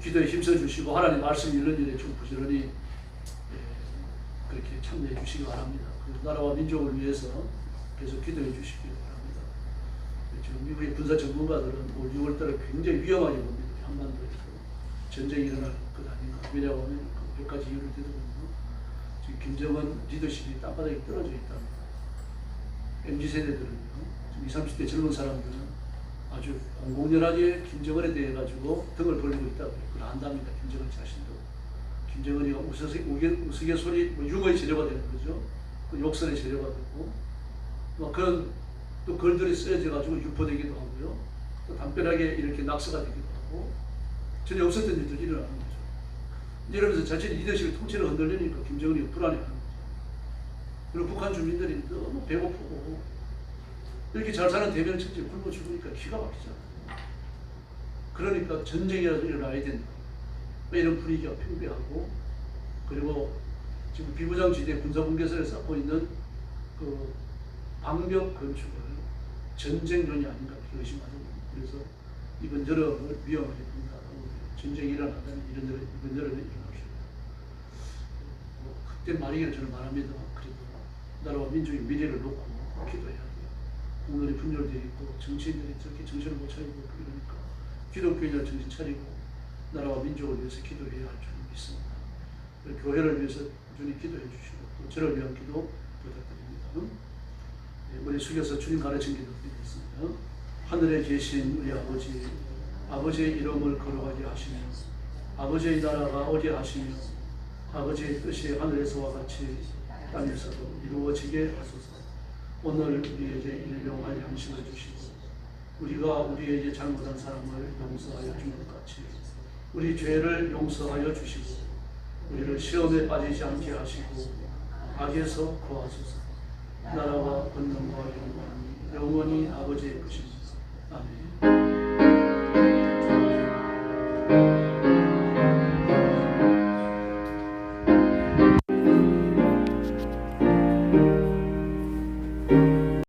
기도에 힘써주시고 하나님 말씀 읽는 일에 좀 부지런히 그렇게 참여해 주시기 바랍니다. 그리고 나라와 민족을 위해서 계속 기도해 주시기 바랍니다. 지금 미국의 군사 전문가들은 올 6월달에 굉장히 위험하게 봅니다. 한반도에서 전쟁이 일어날 것 아닌가. 왜냐하면 몇 가지 이유를 들어보면 지금 김정은 리더십이 땅바닥에 떨어져 있답니다. MZ세대들은요, 지금 20, 30대 젊은 사람들은 아주 공공연하게 김정은에 대해 가지고 등을 벌리고 있다고 그걸 안답니다. 김정은 자신도. 김정은이가 우스갯소리 유머의 재료가 되는 거죠. 그 욕설의 재료가 되고 뭐 그런 또 글들이 쓰여져 가지고 유포되기도 하고요. 또 담벼락에 이렇게 낙서가 되기도 하고 전혀 없었던 일들이 일어나는 거죠. 이러면서 자체 리더십의 통치를 흔들리니까 김정은이 불안해하는 거죠. 그리고 북한 주민들이 너무 배고프고 이렇게 잘 사는 대변 천지 굶어 죽으니까 기가 막히잖아요. 그러니까 전쟁이라도 일어나야 된다. 이런 분위기가 팽배하고, 그리고 지금 비무장지대 군사분계선에 쌓고 있는 그 방벽 건축을 전쟁전이 아닌가 그렇게 의심하거든요. 그래서 이번 여름을 위험하게 본다. 전쟁이 일어나다니 이번 여름에 일어날 수 있다. 그때 말이기를 저는 말합니다. 그래도 나라와 민족의 미래를 놓고 기도해야 돼요. 오늘이 분열되어 있고 정치인들이 저렇게 정신을 못 차리고 이러니까 기독교인들 정신 차리고 나라와 민족을 위해서 기도해야 할 줄 믿습니다. 교회를 위해서 주님 기도해 주시고 또 저를 위한 기도 부탁드립니다. 네, 머리 숙여서 주님 가르친 기도 드리겠습니다. 하늘에 계신 우리 아버지, 아버지의 이름을 거룩하게 하시며 아버지의 나라가 오게 하시며 아버지의 뜻이 하늘에서와 같이 땅에서도 이루어지게 하소서. 오늘 우리에게 일용할 양식을 주시고 우리가 우리에게 잘못한 사람을 용서하여 준 것 같이 우리 죄를 용서하여 주시고 우리를 시험에 빠지지 않게 하시고 악에서 구하소서. 나라와 권능과 영광이 영원히 아버지의 것입니다. 아멘.